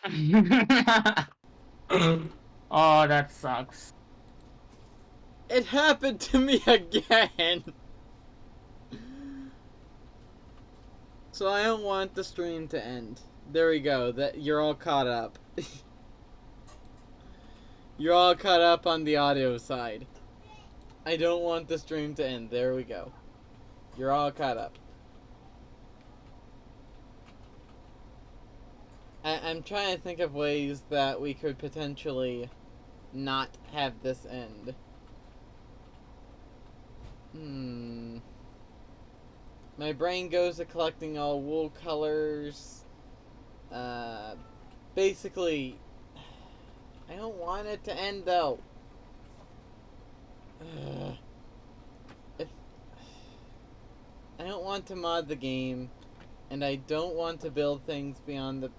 Oh, that sucks. It happened to me again. So I don't want the stream to end. There we go. That you're all caught up. You're all caught up on the audio side. I don't want the stream to end. There we go. You're all caught up. I'm trying to think of ways that we could potentially not have this end. My brain goes to collecting all wool colors. Basically, I don't want it to end though. If I don't want to mod the game, and I don't want to build things beyond the...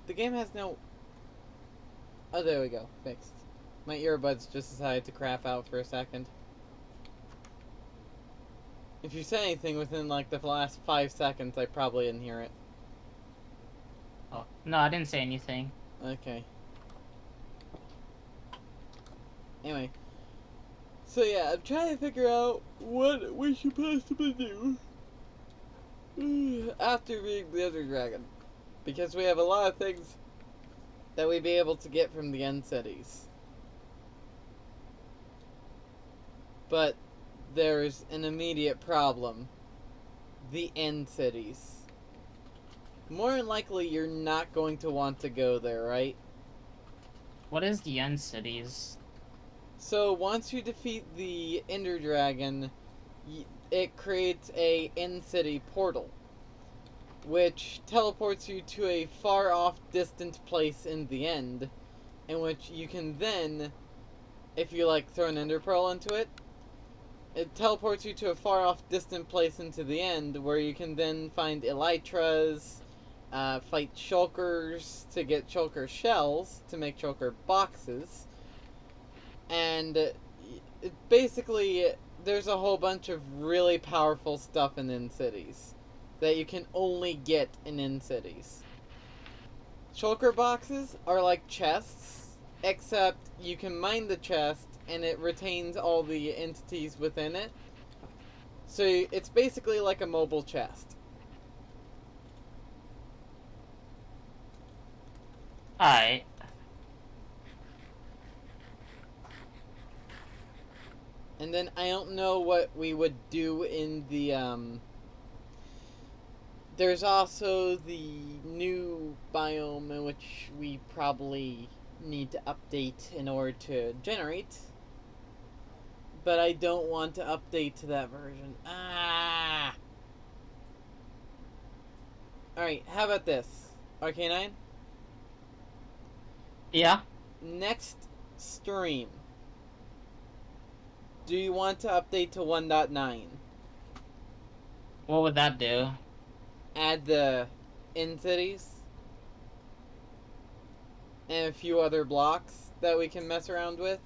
The game has no... Oh, there we go. Fixed. My earbuds just decided to crap out for a second. If you say anything within, like, the last 5 seconds, I probably didn't hear it. Oh, no, I didn't say anything. Okay. Anyway. So yeah, I'm trying to figure out what we should possibly do after being the Ender Dragon. Because we have a lot of things that we'd be able to get from the end cities. But there's an immediate problem. The end cities. More than likely, you're not going to want to go there, right? What is the end cities? So once you defeat the Ender Dragon, it creates a end city portal, which teleports you to a far off distant place in the end, in which you can then, if you like throw an ender pearl into it, it teleports you to a far off distant place into the end where you can then find elytras, fight shulkers to get shulker shells to make shulker boxes, and basically there's a whole bunch of really powerful stuff in end cities that you can only get in end cities. Shulker boxes are like chests, except you can mine the chest and it retains all the entities within it. So it's basically like a mobile chest. Alright. And then I don't know what we would do in the there's also the new biome in which we probably need to update in order to generate. But I don't want to update to that version. Alright, how about this? Arcanine? Yeah? Next stream, do you want to update to 1.9? What would that do? Add the in cities and a few other blocks that we can mess around with.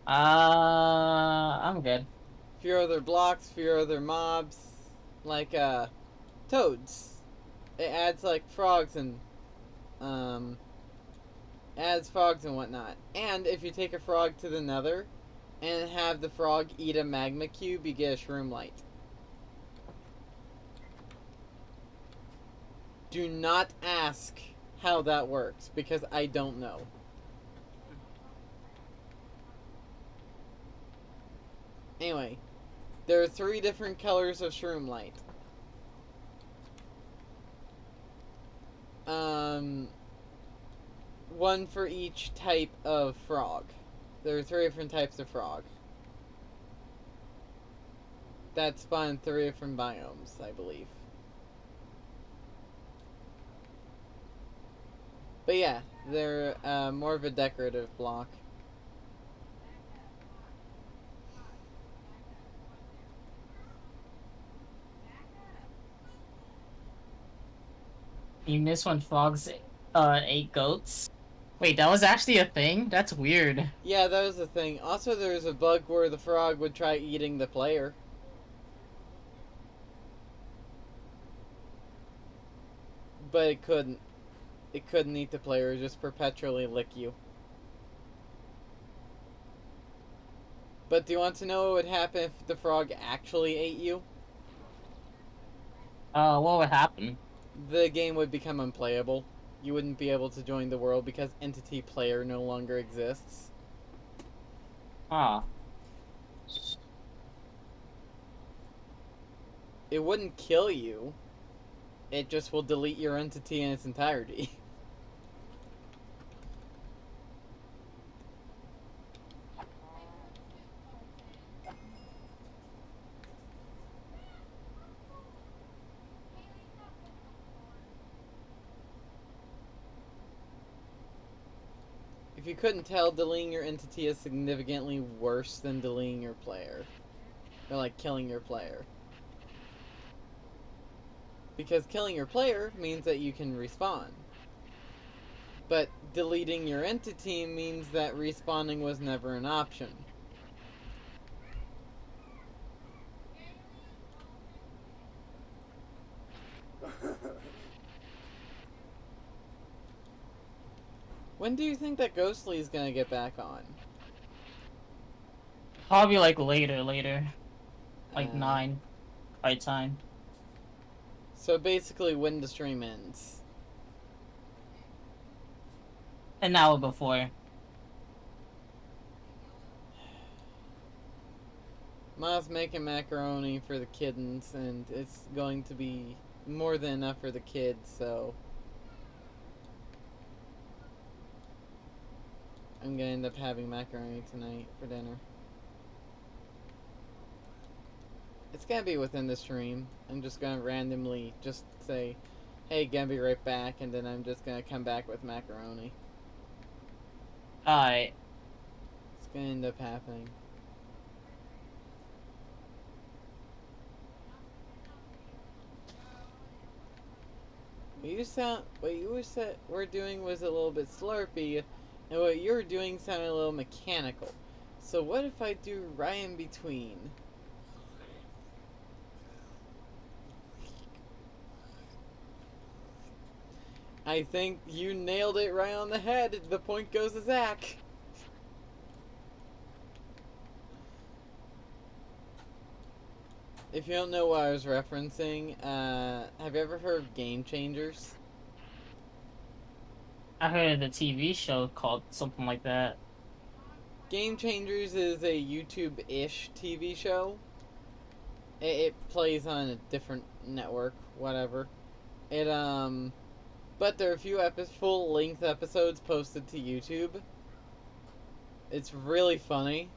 I'm good. Few other blocks, few other mobs, like toads. It adds like frogs and adds frogs and whatnot. And if you take a frog to the Nether and have the frog eat a magma cube, you get a shroom light. Do not ask how that works, because I don't know. Anyway, there are 3 different colors of shroom light. One for each type of frog. There are 3 different types of frog that spawn in 3 different biomes, I believe. But yeah, they're more of a decorative block. You missed when frogs ate goats? Wait, that was actually a thing? That's weird. Yeah, that was the thing. Also, there was a bug where the frog would try eating the player. But it couldn't. It couldn't eat the player, it would just perpetually lick you. But do you want to know what would happen if the frog actually ate you? What would happen? The game would become unplayable. You wouldn't be able to join the world because entity player no longer exists. Ah. It wouldn't kill you. It just will delete your entity in its entirety. If you couldn't tell, deleting your entity is significantly worse than deleting your player. Or like killing your player. Because killing your player means that you can respawn. But deleting your entity means that respawning was never an option. When do you think that Ghostly's gonna get back on? Probably like later. Like 9 by time. So basically when the stream ends. An hour before. Ma's making macaroni for the kittens, and it's going to be more than enough for the kids, so I'm gonna end up having macaroni tonight for dinner. It's gonna be within the stream. I'm just gonna randomly just say, hey, gonna be right back, and then I'm just gonna come back with macaroni. Alright. It's gonna end up happening. What you were doing was a little bit slurpy, and what you were doing sounded a little mechanical. So what if I do right in between? I think you nailed it right on the head. The point goes to Zach. If you don't know what I was referencing, have you ever heard of Game Changers? I heard of the TV show called something like that. Game Changers is a YouTube-ish TV show. It plays on a different network, whatever. But there are a few full-length episodes posted to YouTube. It's really funny.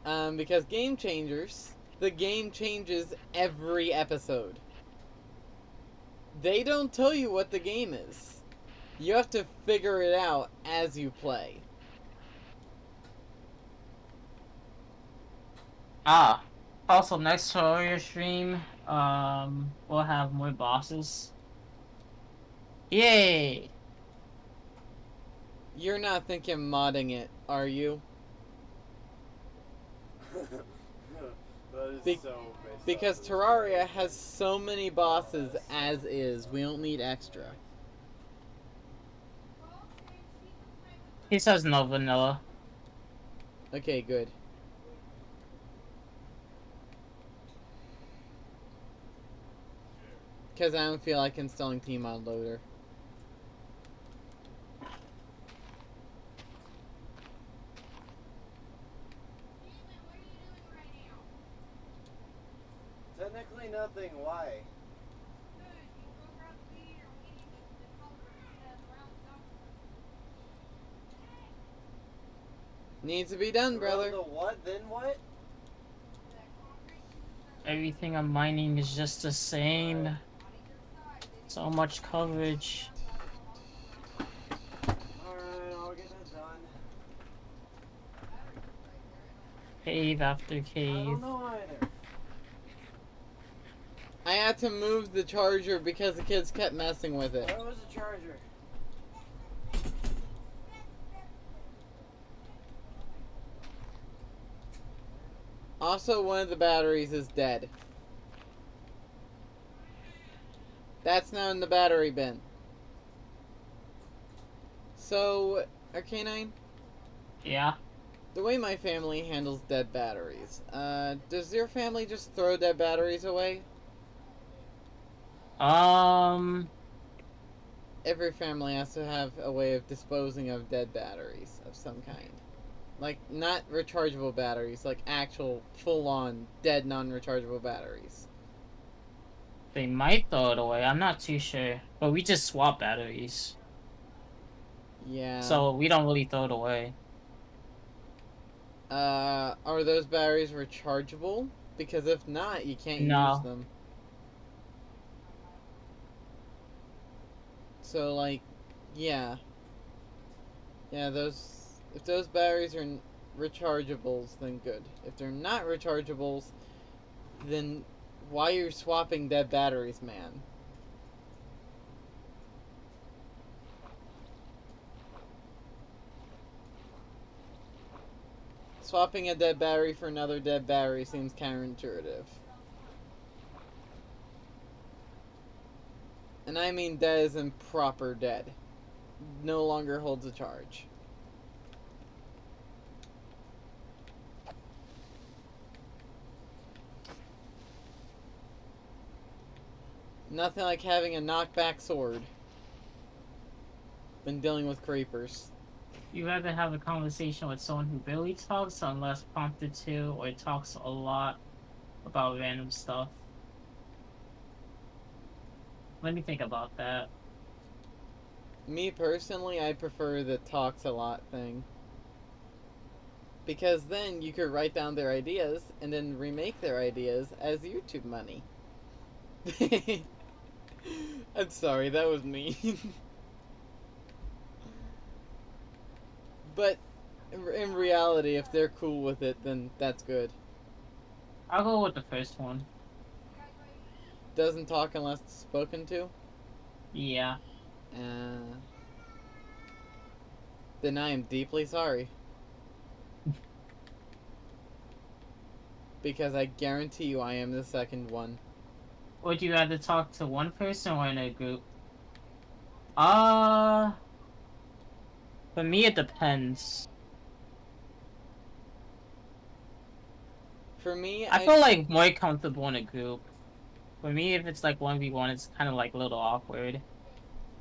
Because Game Changers, the game changes every episode. They don't tell you what the game is. You have to figure it out as you play. Ah. Also, next Terraria stream, we'll have more bosses. Yay! You're not thinking modding it, are you? That is so Because Terraria has so many bosses as is. We don't need extra. He says no vanilla. Okay, good. Because I don't feel like installing Tmod Loader. Technically nothing, why? Needs to be done, brother. The what, then what? Everything I'm mining is just the same. So much coverage. Alright, I'll get that done. Cave after I cave. don't know either. I had to move the charger because the kids kept messing with it. Where was the charger? Also, one of the batteries is dead. That's now in the battery bin. So, Arcanine, Yeah. the way my family handles dead batteries, does your family just throw dead batteries away? Um. Every family has to have a way of disposing of dead batteries of some kind. Like, not rechargeable batteries, like actual full-on dead non-rechargeable batteries. They might throw it away. I'm not too sure, but we just swap batteries, Yeah. so we don't really throw it away. Are those batteries rechargeable? Because if not, you can't use No. them. So, like, yeah. Yeah, those... If those batteries are rechargeables, then good. If they're not rechargeables, then why are you swapping dead batteries, man? Swapping a dead battery for another dead battery seems counterintuitive. And I mean dead as in proper dead. No longer holds a charge. Nothing like having a knockback sword when dealing with creepers. You rather have a conversation with someone who barely talks unless prompted to, or talks a lot about random stuff. Let me think about that. Me personally, I prefer the talks a lot thing. Because then you could write down their ideas and then remake their ideas as YouTube money. I'm sorry, that was mean. But in reality, if they're cool with it, then that's good. I'll go with the first one. Doesn't talk unless spoken to? Yeah. Uh, then I am deeply sorry. Because I guarantee you I am the second one. Would you rather talk to one person or in a group? Uh, for me it depends. For me, I feel like more comfortable in a group. For me, if it's like 1v1, it's kind of like a little awkward.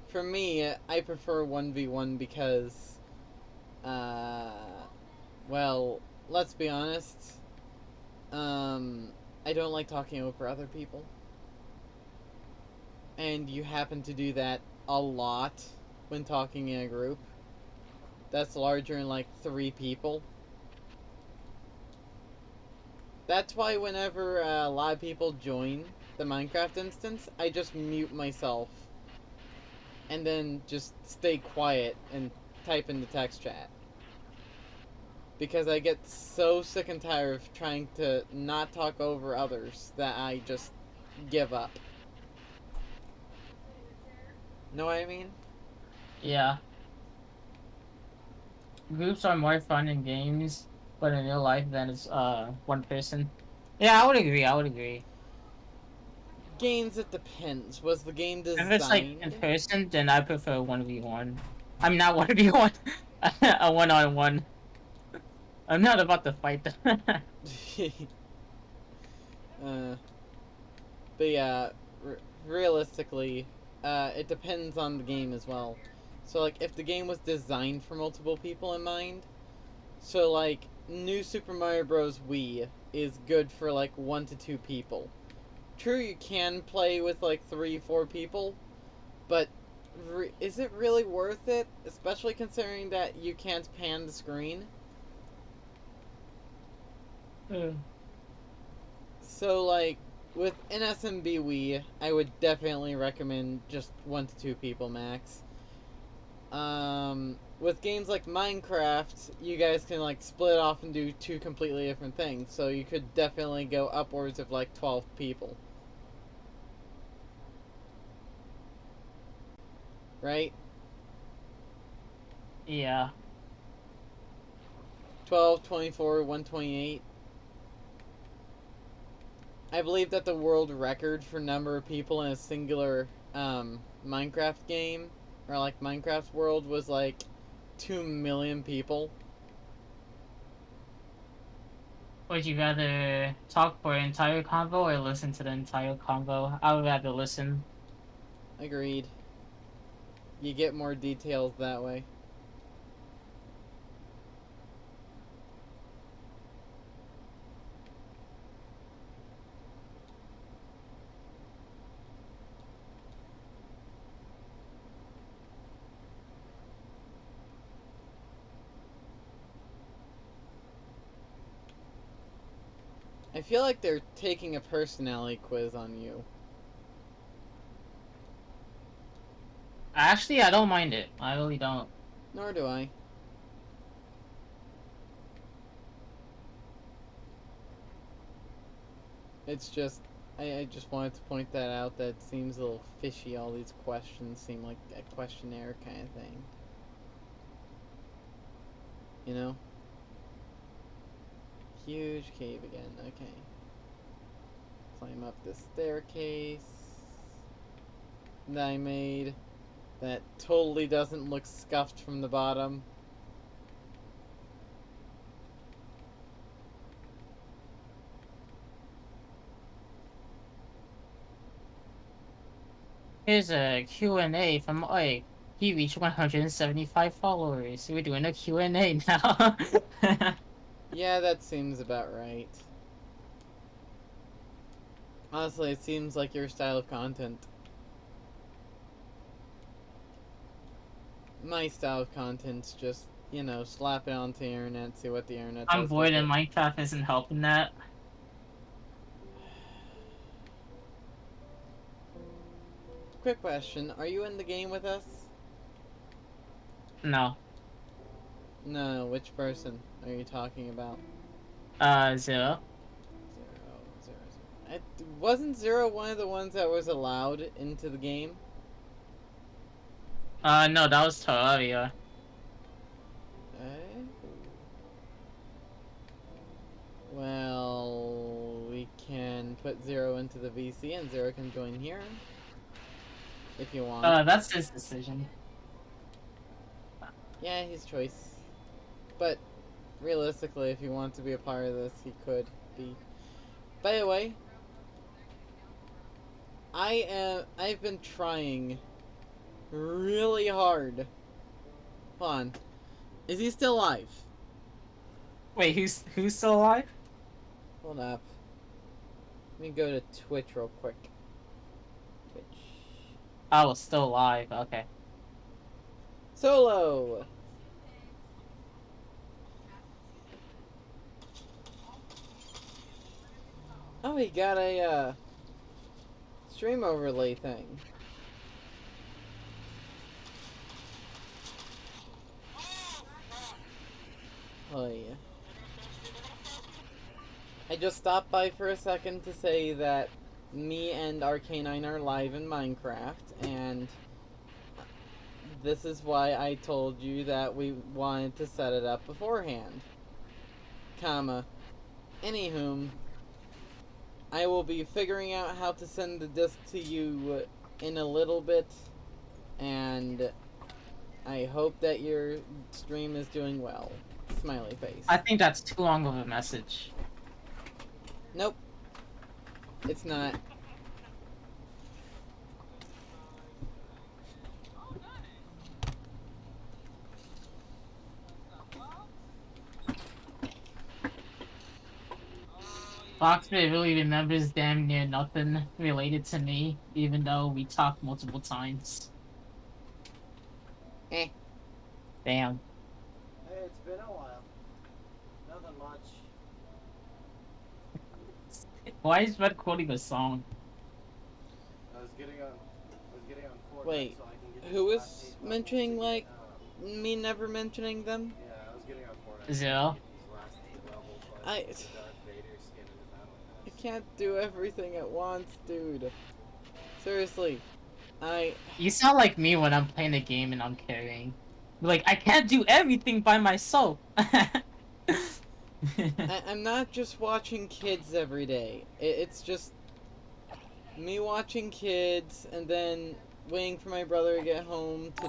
For me, I prefer 1v1 because, uh, well, let's be honest. I don't like talking over other people. And you happen to do that a lot when talking in a group. That's larger than like 3 people. That's why whenever a lot of people join the Minecraft instance, I just mute myself. And then just stay quiet and type in the text chat. Because I get so sick and tired of trying to not talk over others that I just give up. Know what I mean? Yeah. Groups are more fun in games, but in real life than it's one person. Yeah, I would agree. I would agree. Games, it depends. Was the game If it's like in designed? person, then I prefer 1v1. I'm not 1v1. A one-on-one. I'm not about to fight them. uh, but yeah, realistically, it depends on the game as well. So like, if the game was designed for multiple people in mind, so like New Super Mario Bros. Wii is good for like 1 to 2 people. True, you can play with like 3, 4 people, but is it really worth it? Especially considering that you can't pan the screen. So like with NSMB Wii, I would definitely recommend just 1 to 2 people max. With games like Minecraft, you guys can like split off and do 2 completely different things. So you could definitely go upwards of like 12 people. Right? Yeah. 12, 24, 128. I believe that the world record for number of people in a singular Minecraft game, or like Minecraft world was like 2 million people. Would you rather talk for an entire convo or listen to the entire convo? I would rather listen. Agreed. You get more details that way. I feel like they're taking a personality quiz on you. Actually, I don't mind it. I really don't. Nor do I. It's just, I just wanted to point that out, that it seems a little fishy. All these questions seem like a questionnaire kind of thing. You know? Huge cave again, okay. Climb up this staircase that I made that totally doesn't look scuffed from the bottom. Here's a Q&A from Ike. He reached 175 followers. We're doing a Q&A now. Yeah, that seems about right. Honestly, it seems like your style of content. My style of content's just, you know, slap it onto the internet, see what the internet I'm does with bored it. and Minecraft isn't helping that. Quick question, are you in the game with us? No. No, which person are you talking about? 0. Zero. Wasn't Zero one of the ones that was allowed into the game? No, that was Terraria. Eh? Well, we can put Zero into the VC and Zero can join here. If you want. That's his decision. Yeah, his choice. But realistically, if he wants to be a part of this, he could be. By the way, I've been trying really hard. Hold on. Is he still alive? Wait, who's still alive? Hold up. Let me go to Twitch real quick. Twitch. Oh, still alive. Okay. Solo! Oh, he got a, stream overlay thing. Oh, yeah. I just stopped by for a second to say that me and Arcanine are live in Minecraft, and this is why I told you that we wanted to set it up beforehand. Comma. Anywhom, I will be figuring out how to send the disc to you in a little bit, and I hope that your stream is doing well. Smiley face. I think that's too long of a message. Nope. It's not. Foxbit really remembers damn near nothing related to me, even though we talked multiple times. Eh. Damn. Hey, it's been a while. Nothing much. Why is Red quoting a song? I was getting on Fortnite Wait, so I can get who these is last 8 levels mentioning, to get, like, me never mentioning them? yeah, I was getting on Fortnite 0. so I can get these last 8 levels so I I- can get the Darth Vader skin in the Battle I Pass. can't do everything at once, dude. Seriously. You sound like me when I'm playing a game and I'm carrying. Like, I can't do everything by myself. I'm not just watching kids every day. It's just... me watching kids, and then waiting for my brother to get home to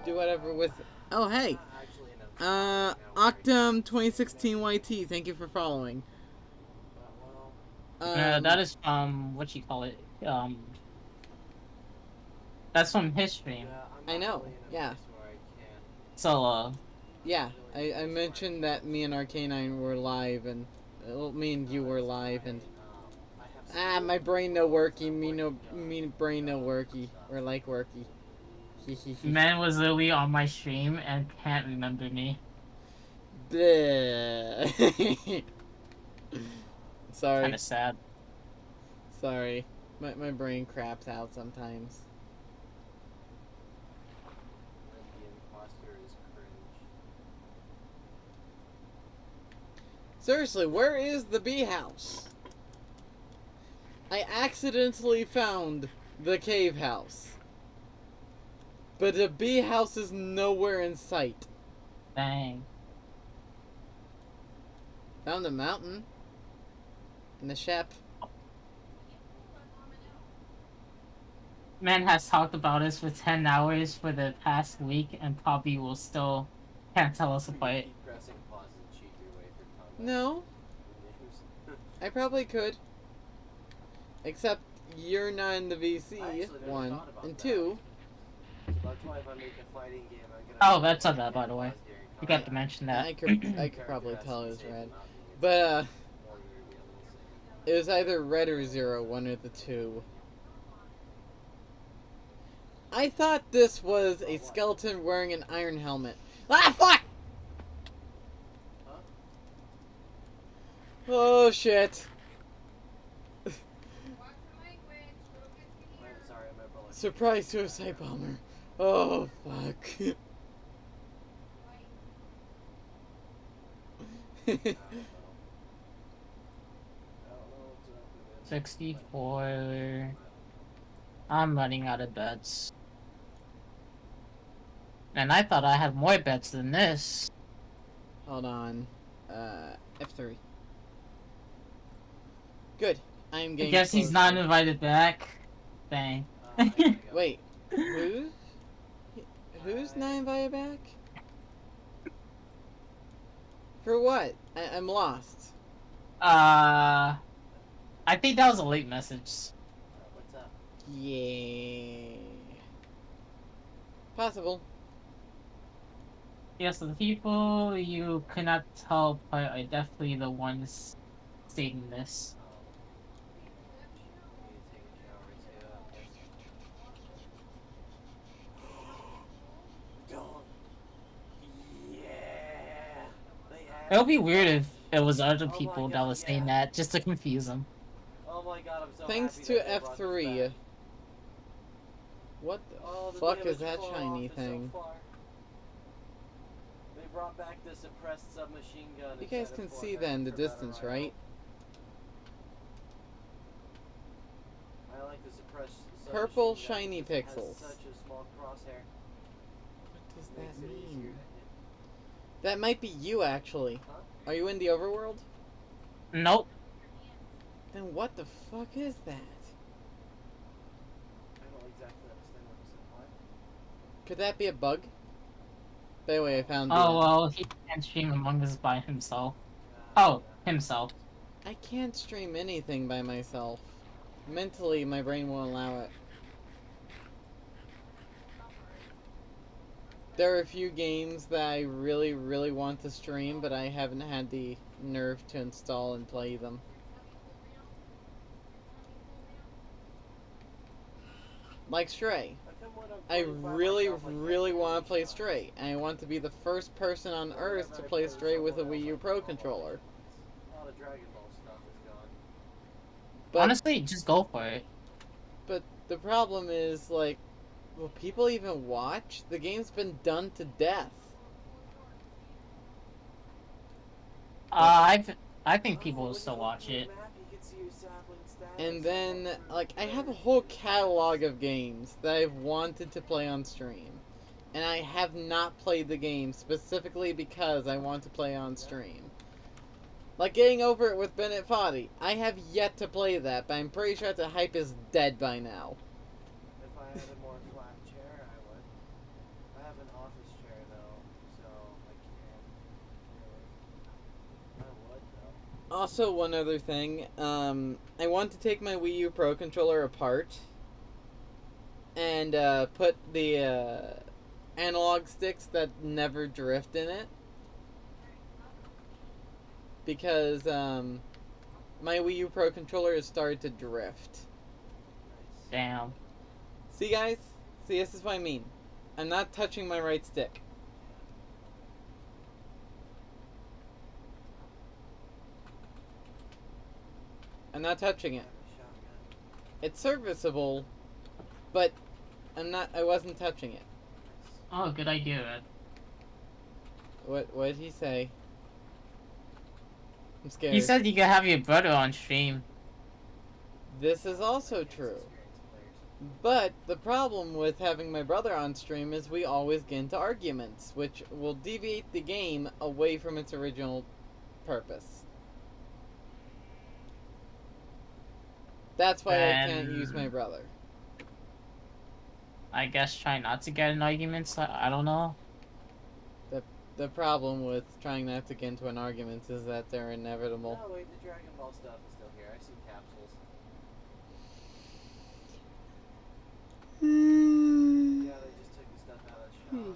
do whatever with. Oh hey, Octum 2016 YT. Thank you for following. That is what you call it. That's from his stream. I know. Yeah. So Yeah. I mentioned that me and Arcanine were live, and me and you were live, and my brain no worky. Me brain no worky. Or like worky. man was literally on my stream and can't remember me. Bleh. Sorry. Kind of sad. Sorry. My brain craps out sometimes. Seriously, where is the bee house? I accidentally found the cave house. But the bee house is nowhere in sight. Dang. Found a mountain. And the shep. Man has talked about us for 10 hours for the past week and probably will still can't tell us apart. No. I probably could. Except you're not in the VC, one. And two. Oh, that's not that, by the way. Forgot to mention that. I could probably tell it was red. But, it was either red or zero, one of the two. I thought this was a skeleton wearing an iron helmet. Ah, fuck! Oh, shit. Surprise suicide bomber. Oh, fuck. 64. I'm running out of bets. And I thought I had more bets than this. Hold on. F3. Good. I am I getting guess he's closer. not invited back. Dang. Wait. Who's not invited back? For what? I'm lost. I think that was a late message. What's up? Yeah. Possible. Yes, the people you could not tell apart are definitely the ones stating this. It would be weird if it was other people that was saying that, just to confuse them. Oh my god, I'm so Thanks happy to that they brought this F3. back. What the Oh, the fuck damage is that far shiny off thing? So far. They brought back the suppressed submachine gun. You guys instead can of see forehead that in the for battle distance, rifle. right? I like the suppressed Purple submachine gun shiny because it has pixels. such a small crosshair. What does Makes that it easier mean? to hit. That might be you, actually. Huh? Are you in the overworld? Nope. Then what the fuck is that? I don't exactly understand what you said. What? Could that be a bug? By the way, I found Oh, the... well, he can't stream Among Us by himself. Yeah, Oh, himself. I can't stream anything by myself. Mentally, my brain won't allow it. There are a few games that I really, really want to stream, but I haven't had the nerve to install and play them. Like Stray. How come when I'm I playing by really, myself, I can't really get want any to play shots? Stray. And I want to be the first person on But Earth whenever to I play with Stray with a someone Wii U else, I Pro get all the controller. shots. All the Dragon Ball stuff is gone. But, Honestly, just go for it. but the problem is, like, will people even watch? The game's been done to death. I think people will still watch it. And then, like, I have a whole catalog of games that I've wanted to play on stream. And I have not played the game specifically because I want to play on stream. Like getting over it with Bennett Foddy. I have yet to play that, but I'm pretty sure the hype is dead by now. If I had a more flat chair, I would. I have an office chair though, so I can't really. I would though. Also, one other thing, I want to take my Wii U Pro controller apart and put the analog sticks that never drift in it, because my Wii U Pro controller has started to drift. Nice. Damn. See, guys? See, this is what I mean. I'm not touching my right stick. I'm not touching I it. have a shotgun. It's serviceable, but I wasn't touching it. Nice. Oh, good idea, Ed. What did he say? I'm scared. He said you could have your brother on stream. This is also Against true. experienced players. But the problem with having my brother on stream is we always get into arguments, which will deviate the game away from its original purpose. That's why I can't use my brother. I guess try not to get in arguments. I don't know. The problem with trying not to get into an argument is that they're inevitable. Oh wait, the Dragon Ball stuff is still here. I see capsules. Yeah, they just took the stuff out of the shop and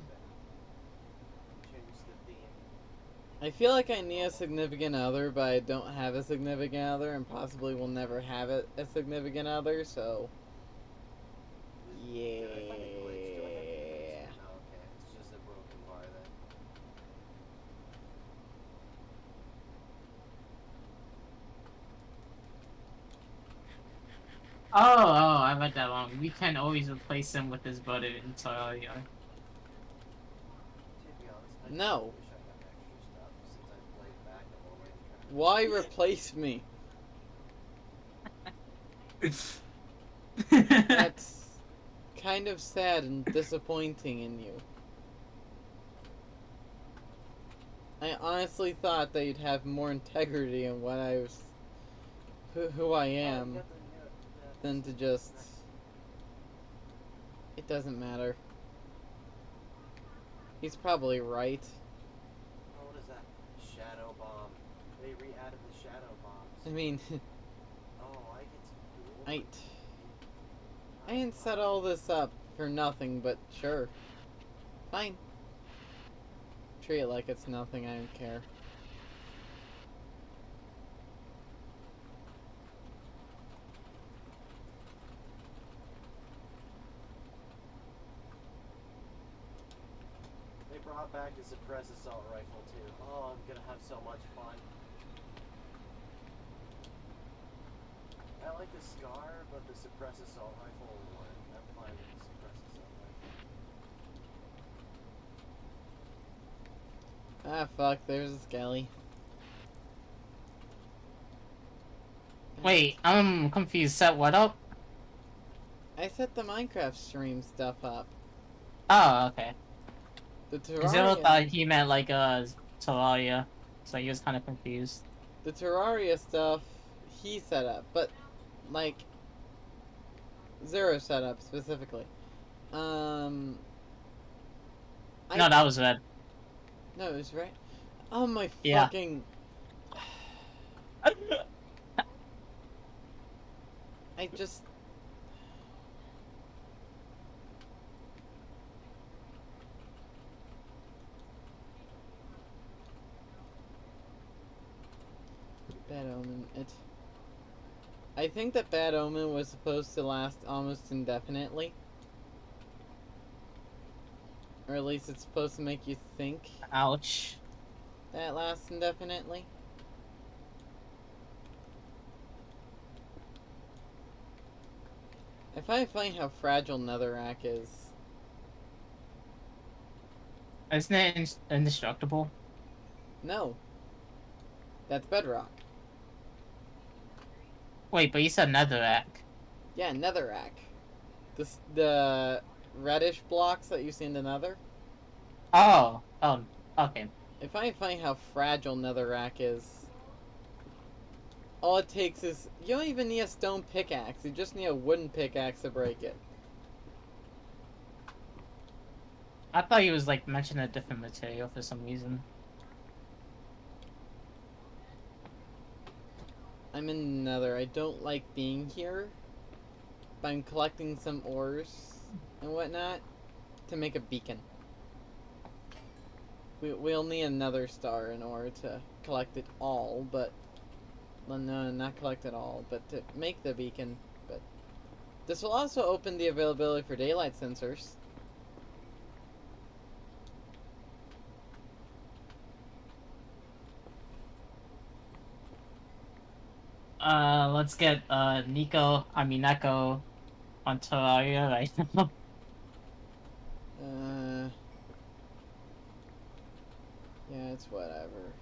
changed the theme. I feel like I need a significant other, but I don't have a significant other, and possibly will never have a significant other, so... I find it glitched. Do I have to fix Yeah. it? Oh, okay. It's just a broken bar then. Oh, I read that wrong. We can always replace him with his brother entirely. To be honest, I No. wish I had extra stuff since I played back a little bit. Why replace me? That's kind of sad and disappointing in you. I honestly thought that you'd have more integrity in what I was... who I am, than to just... It doesn't matter. He's probably right. Oh, what is that? Shadow bomb. They re-added the shadow bombs. I mean, Oh, I get to duel. I didn't set all this up for nothing, but sure. Fine. Treat it like it's nothing, I don't care. They brought back the suppress assault rifle too. Oh, I'm gonna have so much fun. I like the Scar, but the suppress assault rifle will win. I'm fine with the suppress assault rifle. Ah, fuck, there's a Skelly. Wait, I'm confused. Set what up? I set the Minecraft stream stuff up. Oh, okay. The Zero Terraria, thought he meant like Terraria, so he was kind of confused. the Terraria stuff he set up, but like Zero set up specifically. No, that was red. No, it was right. Oh my Yeah. fucking! I just. Bad Omen. I think that Bad Omen was supposed to last almost indefinitely. Or at least it's supposed to make you think Ouch. that it lasts indefinitely. I find it funny how fragile Netherrack is. Isn't it indestructible? No. That's Bedrock. Wait, but you said netherrack. Yeah, Netherrack. The reddish blocks that you see in the Nether. Oh, okay. I find it funny how fragile Netherrack is. all it takes is... You don't even need a stone pickaxe. You just need a wooden pickaxe to break it. I thought he was like mentioning a different material for some reason. I'm in Nether. I don't like being here. But I'm collecting some ores and whatnot to make a beacon. We'll need another star in order to collect it all, but... Well, no, not collect it all, but to make the beacon. But this will also open the availability for daylight sensors. Let's get Neko on Terraria right now. Yeah, it's whatever.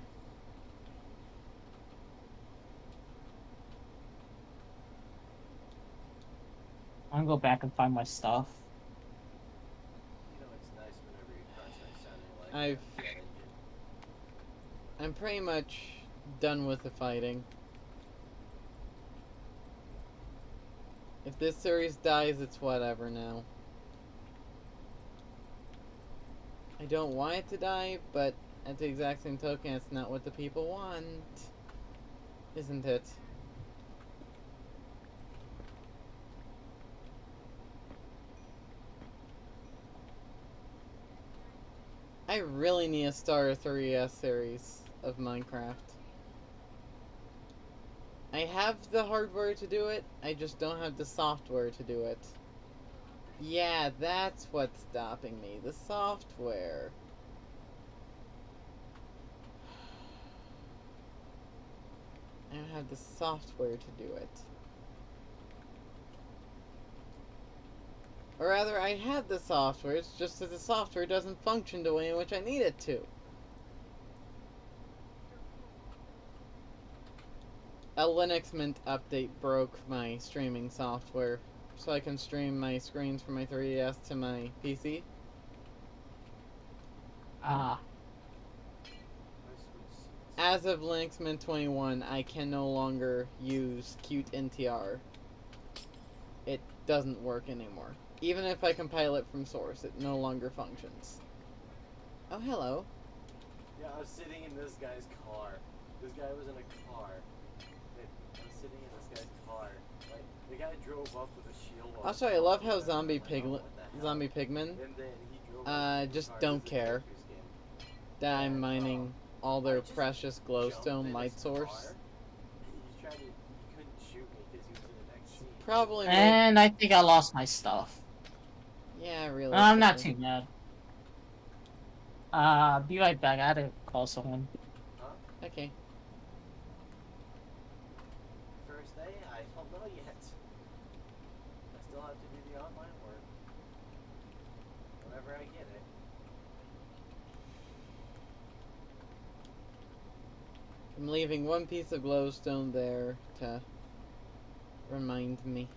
I'm gonna go back and find my stuff. You know, it's nice whenever you're constantly sounding like a jet engine. I'm pretty much done with the fighting. If this series dies, it's whatever now. I don't want it to die, but at the exact same token, it's not what the people want. Isn't it? I really need a Star 3S series of Minecraft. I have the hardware to do it, I just don't have the software to do it. Yeah, that's what's stopping me, the software. I don't have the software to do it. Or rather, I had the software, it's just that the software doesn't function the way in which I need it to. A Linux Mint update broke my streaming software, so I can stream my screens from my 3DS to my PC. Ah. As of Linux Mint 21, I can no longer use Qt NTR. It doesn't work anymore. Even if I compile it from source, it no longer functions. Oh, hello. Yeah, I was sitting in this guy's car. This guy was in a car. I was sitting in this guy's car. Like, the guy drove up with a shield. Also, I love how zombie pigmen, And then he drove up to just the car. don't This is a care character skin. that I'm mining all their I just precious jumped glowstone in light his source. car, and he couldn't shoot me because he was in the next scene. Probably made... And I think I lost my stuff. Yeah, really. I'm not too mad. Be right back. I had to call someone. Huh? Okay. First day? I don't know yet. I still have to do the online work. Whenever I get it. I'm leaving one piece of glowstone there to remind me.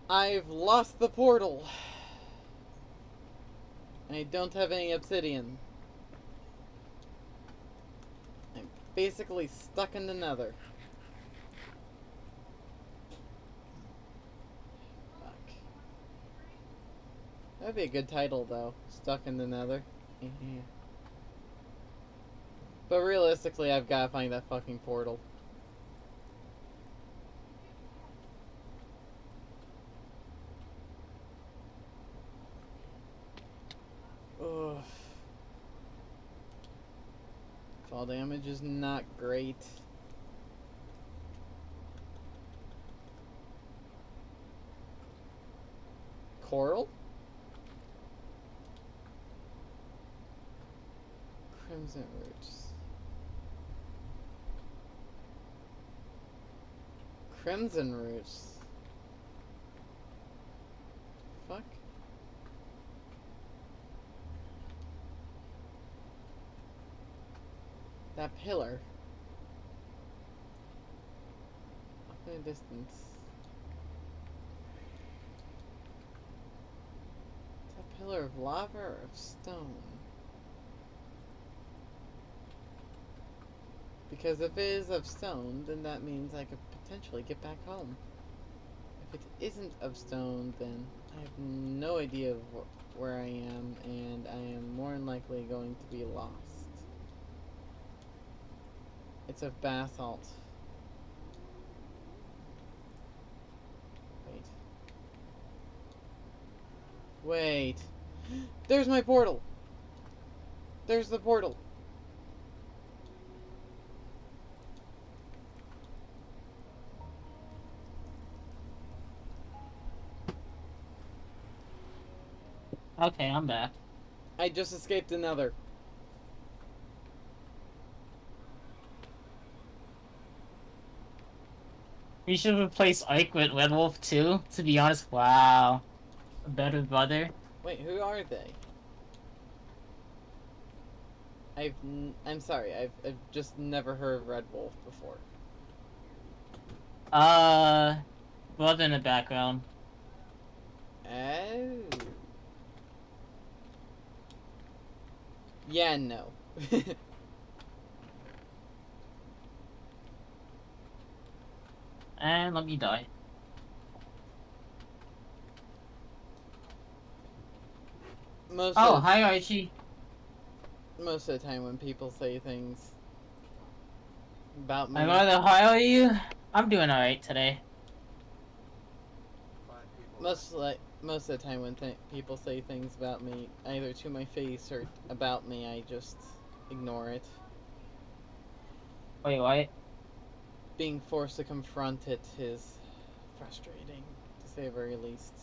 I've lost the portal. I don't have any obsidian. I'm basically stuck in the nether. Fuck. That would be a good title, though. Stuck in the nether. But realistically, I've got to find that fucking portal. Ugh. Fall damage is not great. Coral? Crimson roots. Crimson roots. Fuck. That pillar. Up in the distance. Is that pillar of lava or of stone? Because if it is of stone, then that means I could potentially get back home. If it isn't of stone, then I have no idea where I am, and I am more than likely going to be lost. It's of basalt. Wait. Wait. There's my portal! There's the portal! Okay, I'm back. I just escaped another. We should replace Ike with Red Wolf too, to be honest. Wow. A better brother. Wait, who are they? I'm sorry, I've just never heard of Red Wolf before. Brother in the background. Oh. Yeah, no. And let me die. Most Oh, of hi Archie. most of the time when people say things about me, My brother, how are you? I'm doing alright today. Five people. most of the time when people say things about me, either to my face or about me, I just ignore it. Wait, what? Being forced to confront it is frustrating, to say the very least.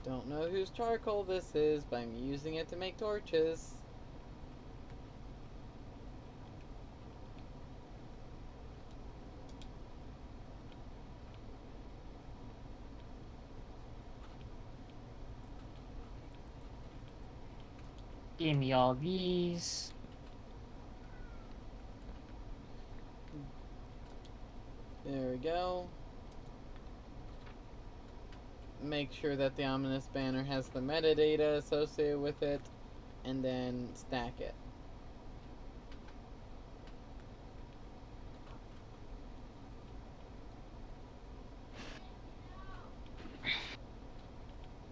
Don't know whose charcoal this is, but I'm using it to make torches. Give me all these. There we go. Make sure that the ominous banner has the metadata associated with it, and then stack it.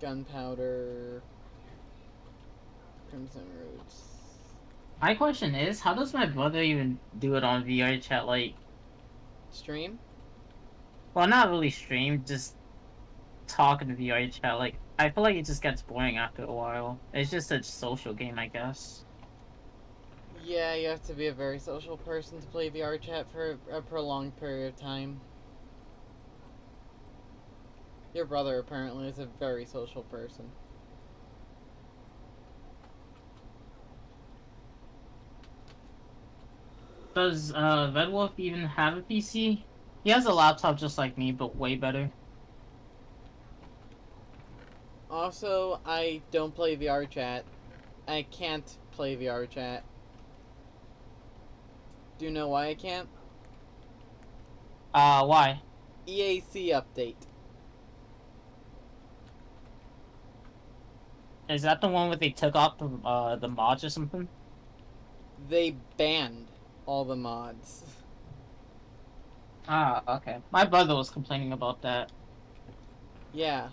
Gunpowder, crimson roots. My question is, how does my brother even do it on VR chat? Like, Stream? well, not really stream, just talk in VR chat. Like, I feel like it just gets boring after a while. It's just a social game, I guess. Yeah, you have to be a very social person to play VR chat for a prolonged period of time. Your brother apparently is a very social person. Does Red Wolf even have a PC? He has a laptop just like me, but way better. Also, I don't play VR chat. I can't play VR chat. Do you know why I can't? Why? EAC update. Is that the one where they took off the mods or something? They banned all the mods. Ah, okay. My brother was complaining about that. Yeah.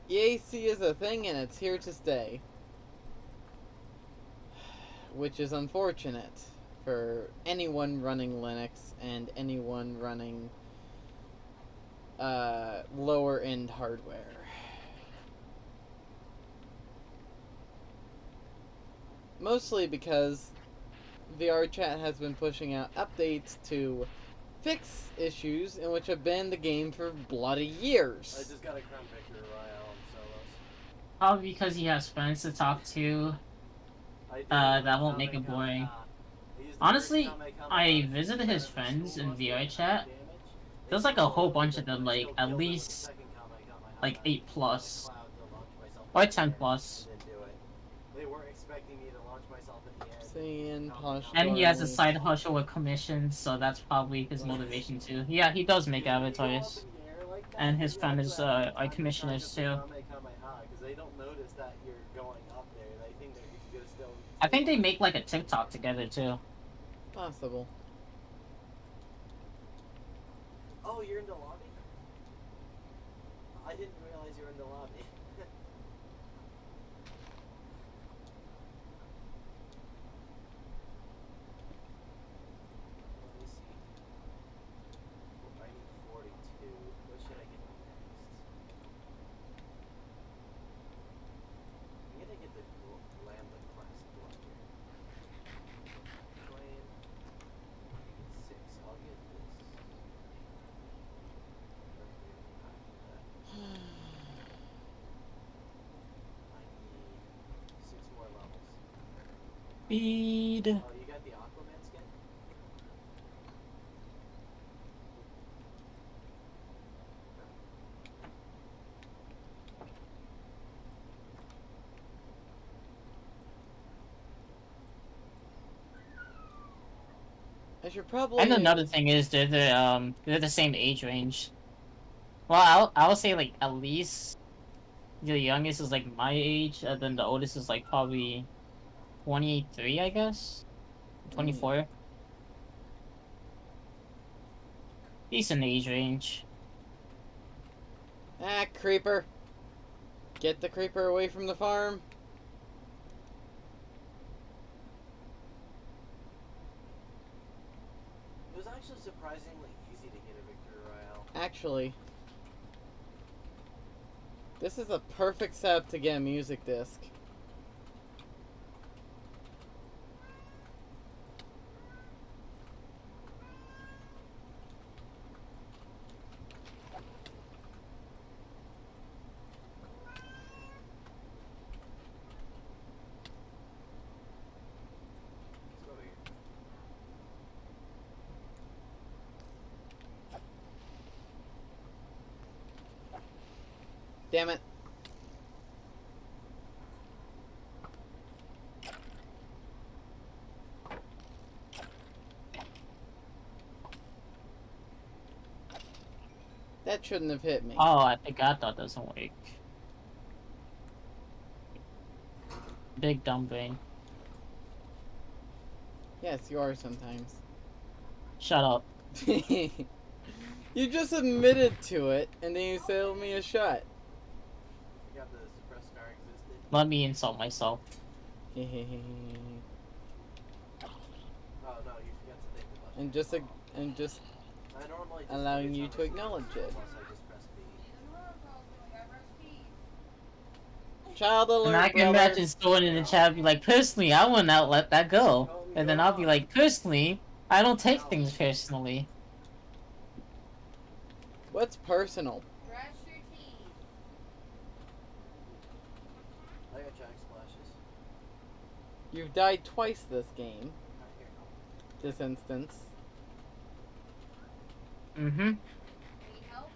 EAC is a thing and it's here to stay. Which is unfortunate for anyone running Linux and anyone running lower end hardware. Mostly because VR chat has been pushing out updates to fix issues in which have been the game for bloody years. I just got a Crown Victory Royale on Solos. Probably because he has friends to talk to. I did, That but won't now make they it come- boring. He's Honestly, I visited his friends in VI chat. There's like a whole bunch of them, like at least like 8 plus or 10 plus. They weren't expecting me to launch myself at the end. Seeing And he has a Posh side hustle with commissions, so that's probably his motivation too. Yeah, he does make You go up avatars. in the air like that, And his yeah, friend they do is avatars are on you, not commissioners just the too. Kamehameha, because they don't notice that you're going up there. They think that you're gonna still. I think they make like a TikTok together too. Possible. Oh, you're in the lobby? I didn't realize you were in the lobby. Let me see. I need 42. What should I get next? I'm gonna get the Lambda class blunder. Flame. I get 6. I'll get this. I need 6 more levels. Speed. Oh, you got the Aquaman skin? I should probably. And another thing is they're the same age range. Well, I'll say like at least the youngest is like my age, and then the oldest is like probably 23, I guess. 24. Decent age range. Ah, creeper. Get the creeper away from the farm. It was actually surprisingly easy to get a victory royale. Actually, this is a perfect setup to get a music disc. Let's go here. Damn it. That shouldn't have hit me. Oh, I forgot that doesn't work. Big dumb brain. Yes, you are sometimes. Shut up. You just admitted to it, and then you said me a shot. Forgot the suppressed star existed. Let me insult myself. Oh no, you forgot to take the button. and just I normally just allowing do you it to on acknowledge the it. plus I just press B. Child And alert, I can brother. imagine someone in the chat be like, personally, I would not let that go. Tell him And then go I'll be on. like, personally, I don't take things personally. What's personal? Brush your teeth. I got jack splashes. You've died twice this game. Right here. This instance. Mm-hmm. Need help?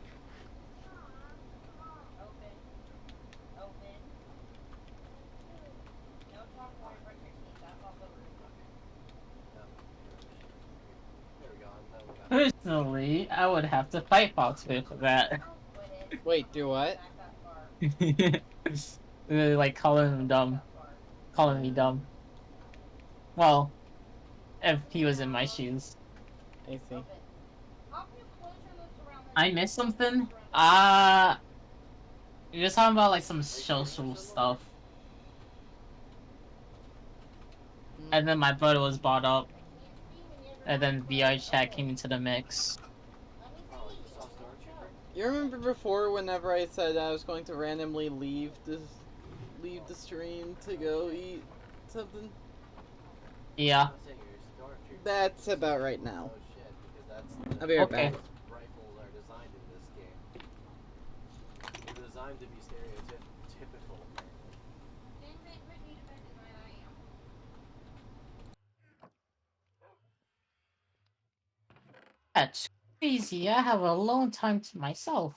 Open. Open. No talk while you brush your teeth. That's also rude. There we go. I'm done with that. Personally, I would have to fight Foxfair for that. Quit it. Wait, do what? Back that far. Really, like calling him dumb. Calling me dumb. Well, if he was in my shoes. I see. Open. How can you close your lips around this? I missed something? You're talking about like some social stuff. And then my brother was brought up. And then VI chat came into the mix. Oh, you saw Stormtrooper? You remember before whenever I said I was going to randomly leave the stream to go eat something? Yeah. I'm not saying you're a Stormtrooper. That's about right now. Oh shit, because that's I'll be right Okay. back. rifles are designed in this game. They're designed to be stereotypical, apparently. That's crazy. I have alone time to myself.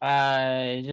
I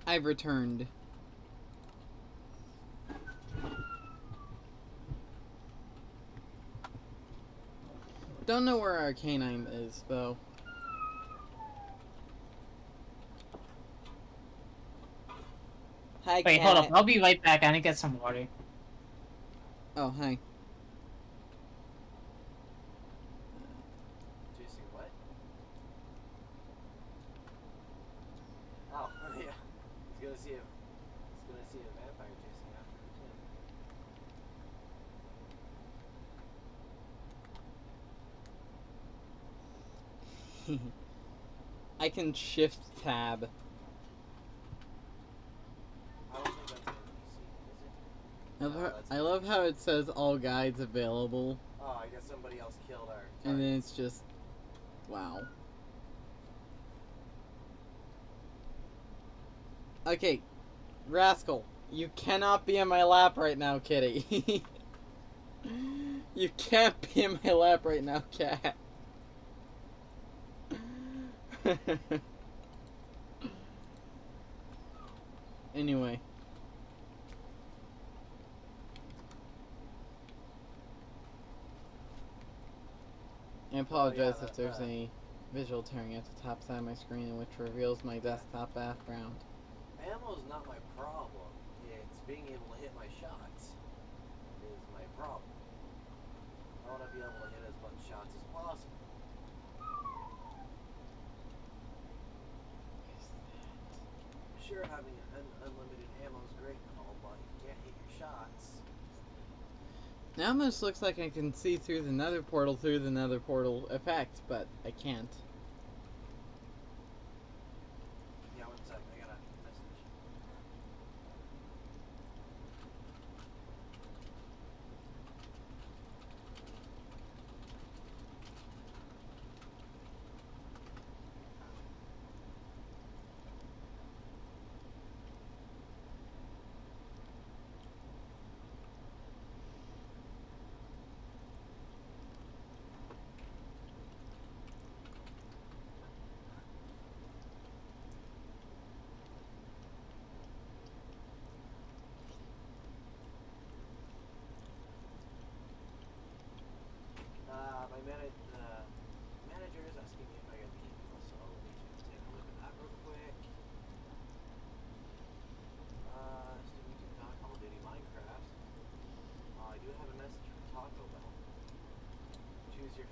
I've returned. Don't know where Arcanine is, though. Hi, wait, hold up. cat. I'll be right back. I need to get some water. Oh, hi. Chasing what? Oh, yeah. It's gonna see a vampire chasing after the twin. I can shift tab. I don't think that's an NPC, is it? No, that's I an love NPC. how it says all guides available, Oh, I guess somebody else killed our and then targets. it's just, wow. Okay, Rascal, you cannot be in my lap right now, kitty. You can't be in my lap right now, cat. Anyway. I apologize if there's a visual tearing at the top side of my screen which reveals my desktop background. Ammo's not my problem. It's being able to hit my shots is my problem. I want to be able to hit as much shots as possible. Sure, having unlimited ammo is great and all, but you can't hit your shots. Now it almost looks like I can see through the nether portal effect, but I can't. Yeah, 1 sec, I got a message.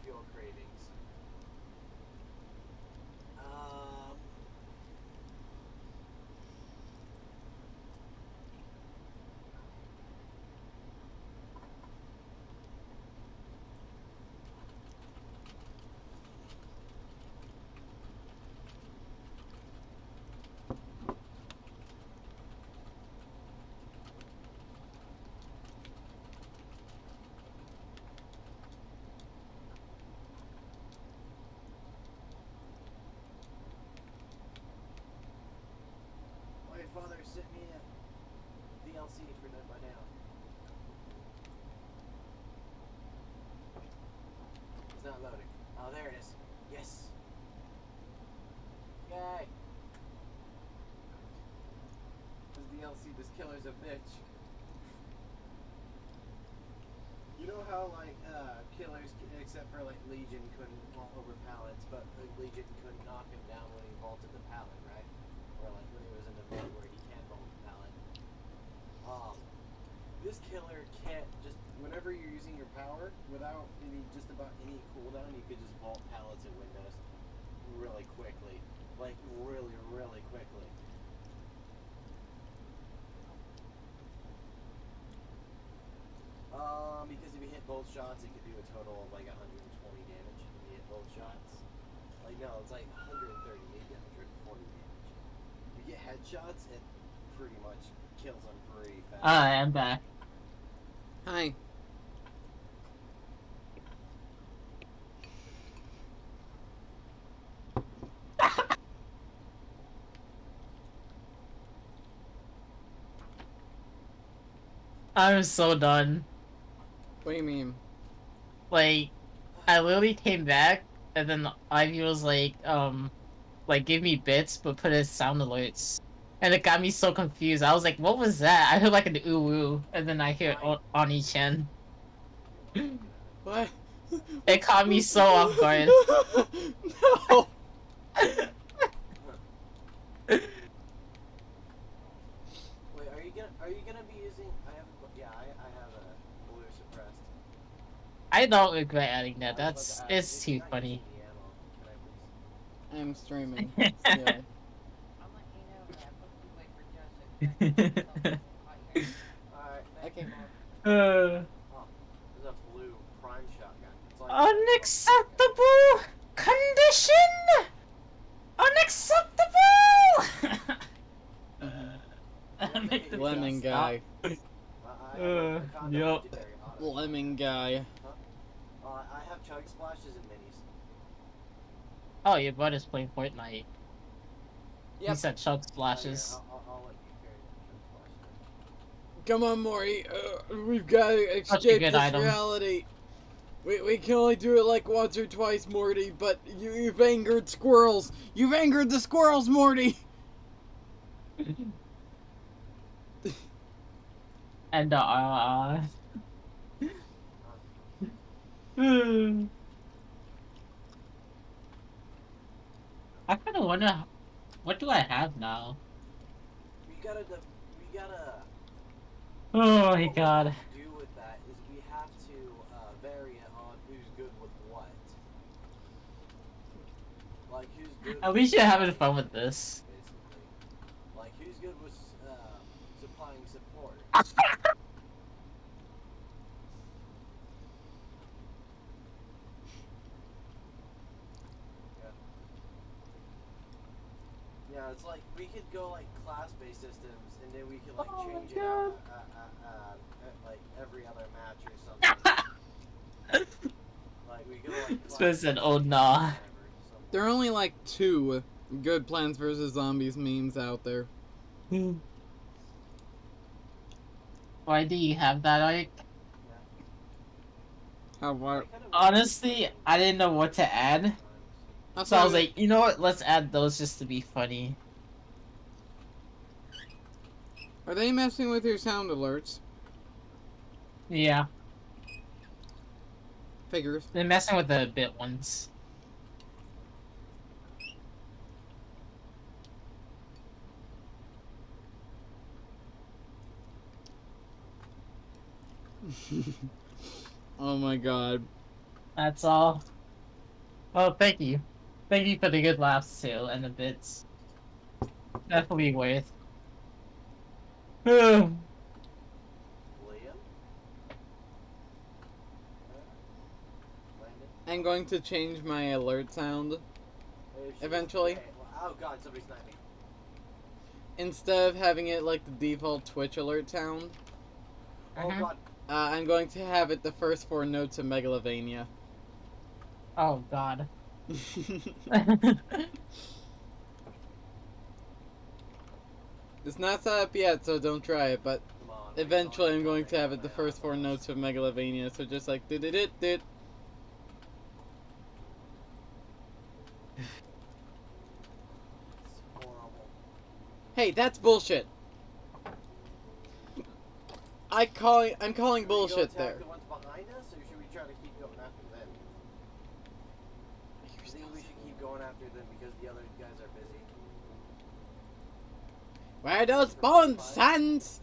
fuel cravings. My father sent me a DLC for Dead by Daylight. It's not loading. Oh, there it is. Yes. Yay. This DLC, this killer's a bitch. You know how killers, except for like Legion, couldn't vault over pallets, but like, Legion couldn't knock him down when he vaulted the pallet, right? Or like when he was in the mode where he can vault the pallet. This killer can't just whenever you're using your power without just about any cooldown, you could just vault pallets and windows really quickly, like really quickly. Because if you hit both shots, it could do a total of like 120 damage if you hit both shots. Like, no, it's like 130, maybe 140 damage. If you get headshots, it pretty much kills them pretty fast. Alright, I'm back. Hi. I'm so done. What do you mean? Like, I literally came back, and then Ivy was like, give me bits, but put as sound alerts. And it got me so confused. I was like, what was that? I heard like an ooh-woo, and then I hear Oni-chan. What? It caught me so off guard. No! Wait, are you gonna be using? I have a blue suppressed. I don't regret adding that. I was about to ask, It's if too you're not funny. using the ammo, can I please? I'm streaming. I'm Still. letting you know that before you wait for Joseph. Alright, I can. Oh, there's a blue prime shotgun. It's like Unacceptable condition. Unacceptable. Make the Lemon stop. guy. I have a condom Yup. legendary auto. Lemon guy. I have chug splashes and minis. Oh, your brother's playing Fortnite. He Yep. said chug splashes. I'll let you carry that chug splash. Come on, Maury. We've got to Such a escape good this item. reality. We can only do it like once or twice, Morty, but you've angered squirrels. You've angered the squirrels, Morty. And I kind of wonder, what do I have now? We gotta. Oh my What god. we have to do with that is we have to vary it on who's good with what. Like who's good. At with least you're having supplying, fun with this. basically. Like who's good with supplying support. Yeah, it's like we could go like class-based systems, and then we could like Oh my change it God. like every other match or something. Like we go like. Spence said, "Oh nah." There are only like 2 good Plants vs. Zombies memes out there. Why do you have that, Ike? How about? Honestly, I didn't know what to add. So I was like, you know what? Let's add those just to be funny. Are they messing with your sound alerts? Yeah. Figures. They're messing with the bit ones. Oh my god. That's all. Oh, thank you. Thank you for the good laughs too and the bits. Definitely worth. Liam? Landon? I'm going to change my alert sound. Hey, shit. Eventually. Hey, oh god, somebody sniped me. Instead of having it like the default Twitch alert sound, Oh Mhm. god. I'm going to have it the first 4 notes of Megalovania. Oh god. It's not set up yet, so don't try it, but Come on. eventually I'm going to have it the first 4 notes of Megalovania, so just like did it did. It's horrible. Hey, that's bullshit. I'm calling Should we go bullshit attack there. the ones behind us, or should we try to keep going after them? I think we should keep going after them because the other guys are busy. Where are those bones, sons?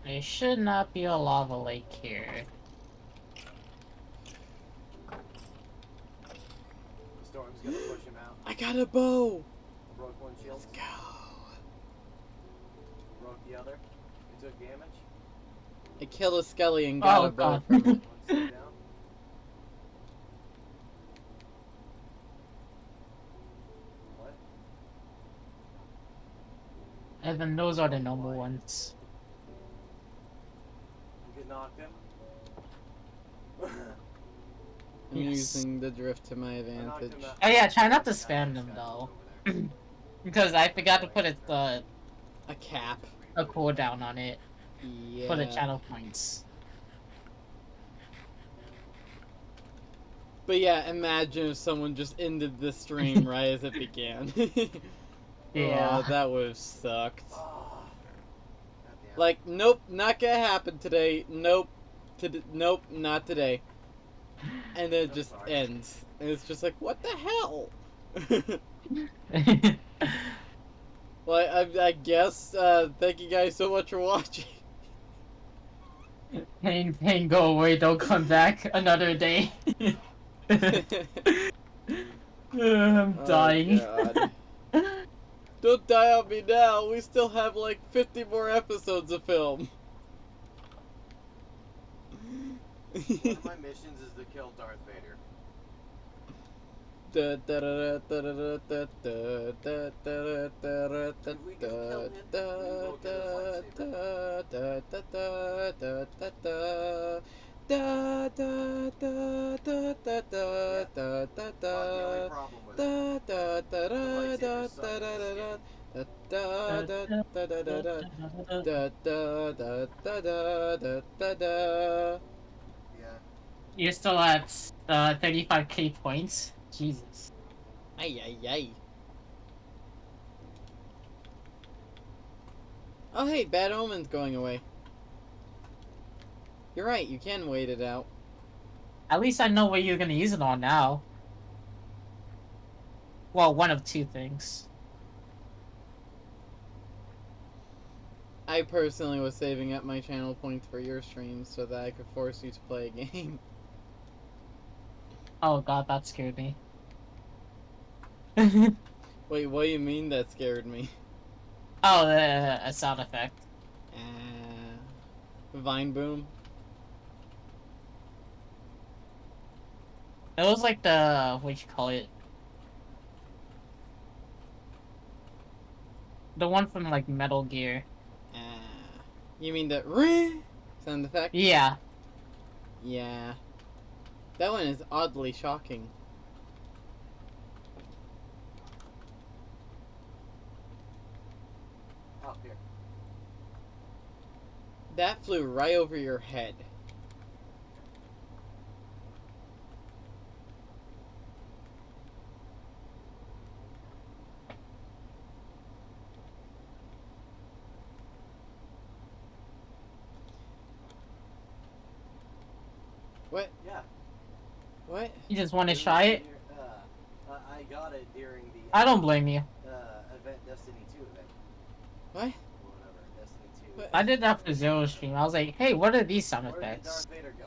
There should not be a lava lake here. The storm's gonna push him out. I got a bow. Broke one shield. Let's go. Broke the other. He took damage. I killed a skelly and got Oh a bow god. from it. One step down. What? And then those are the normal ones. You get knocked him. I'm Yes. using the drift to my I knocked advantage. him out. Oh yeah, try not to Yeah, spam this them guy's though. over there. Because I forgot to put a cap. cooldown on it Yeah. for the channel points. But yeah, imagine if someone just ended the stream right as it began. Yeah. Oh, that would have sucked. Oh. Goddamn. Like, nope, not gonna happen today. Nope. Nope, not today. And then it I'm just sorry. ends. And it's just like, what the hell? Well, I guess, thank you guys so much for watching. Pain, go away, don't come back another day. I'm dying. Oh, God. Don't die on me now. We still have like 50 more episodes of film. One of my missions is to kill Darth Vader. The only problem with it, the lightsabers suck. Yeah. You're still at 35k points? Jesus. Ay, ay, ay. Oh, hey, Bad Omen's going away. You're right, you can wait it out. At least I know what you're gonna use it on now. Well, one of two things. I personally was saving up my channel points for your streams so that I could force you to play a game. Oh god, that scared me. Wait, what do you mean that scared me? Oh, a sound effect. Vine Boom? It was like the, what you call it? The one from like Metal Gear. You mean the REH sound effect? Yeah. Yeah. That one is oddly shocking. Oh, here. That flew right over your head. What? Yeah. What? You just want to try it? I got it during the I don't blame you. event Destiny 2 event. What? Whatever, Destiny 2. What? I did that for Zero stream. I was like, hey, what are these sound Where did effects? Darth Vader go?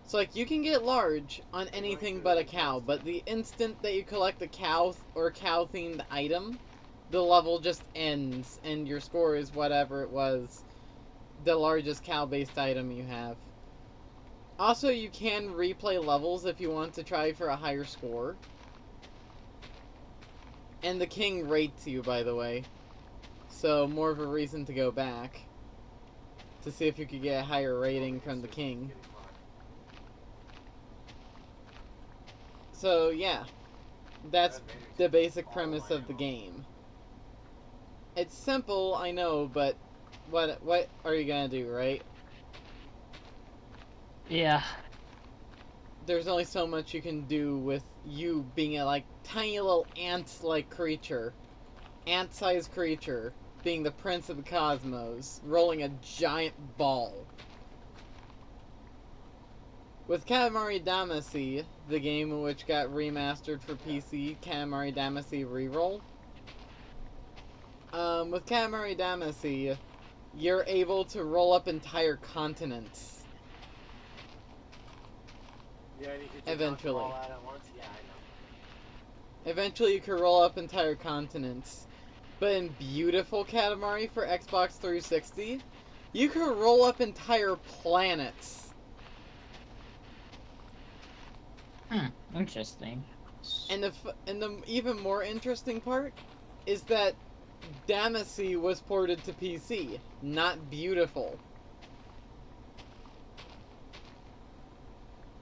So, like, you can get large on anything but a cow, but the instant that you collect a cow or cow-themed item, the level just ends, and your score is whatever it was, the largest cow-based item you have. Also, you can replay levels if you want to try for a higher score. And the king rates you, by the way. So, more of a reason to go back. To see if you could get a higher rating from the king. So, yeah. That's the basic premise of the game. It's simple, I know, but what are you gonna do, right? Yeah. There's only so much you can do with you being a, like, tiny little ant-like creature. Ant-sized creature. Being the prince of the cosmos. Rolling a giant ball. With Katamari Damacy, the game which got remastered for PC, Katamari Damacy Reroll. With Katamari Damacy, you're able to roll up entire continents. Yeah, and you could just Eventually. all out at once. Yeah, I know. Eventually you can roll up entire continents. But in beautiful Katamari for Xbox 360, you can roll up entire planets. Interesting. And the even more interesting part is that Damacy was ported to PC, not beautiful.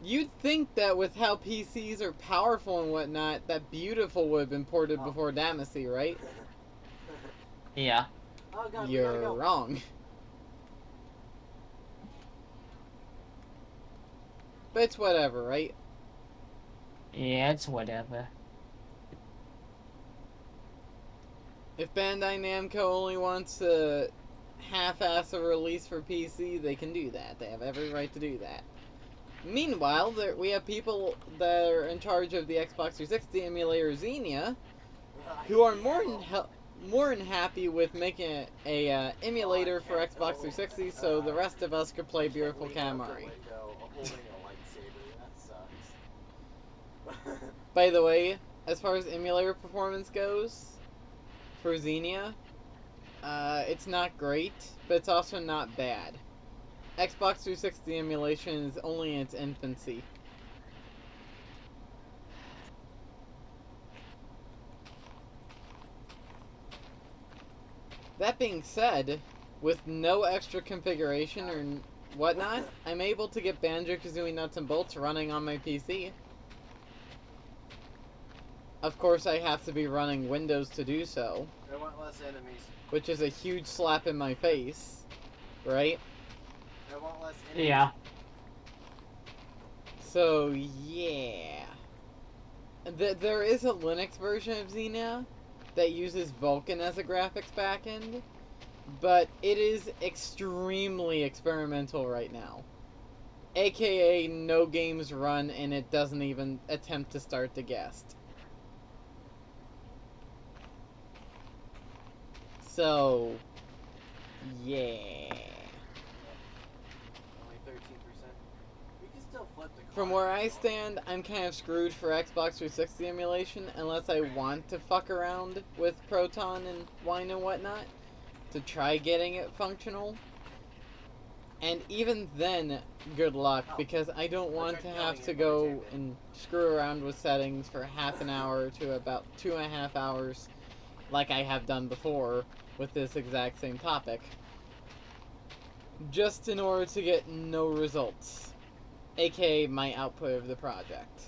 You'd think that with how PCs are powerful and whatnot, that beautiful would have been ported before Damacy, right? Yeah. Oh god, we gotta You're go. wrong. But it's whatever, right? Yeah, it's whatever. If Bandai Namco only wants to half-ass a release for PC, they can do that. They have every right to do that. Meanwhile, we have people that are in charge of the Xbox 360 emulator Xenia, who are more than happy with making a emulator for Xbox 360, so the rest of us could play beautiful Katamari. By the way, as far as emulator performance goes, for Xenia, it's not great, but it's also not bad. Xbox 360 emulation is only in its infancy. That being said, with no extra configuration or whatnot, I'm able to get Banjo-Kazooie Nuts and Bolts running on my PC. Of course, I have to be running Windows to do so. I want less enemies. Which is a huge slap in my face, right? I want less enemies. Yeah. So, yeah. There is a Linux version of Xenia that uses Vulkan as a graphics backend, but it is extremely experimental right now. AKA, no games run and it doesn't even attempt to start the guest. So, yeah. Only 13%. We can still flip the car. From where I stand, I'm kind of screwed for Xbox 360 emulation unless I want to fuck around with Proton and Wine and whatnot to try getting it functional. And even then, good luck, because I don't want to have to go and screw around with settings for half an hour to about 2.5 hours, like I have done before with this exact same topic, just in order to get no results, aka my output of the project.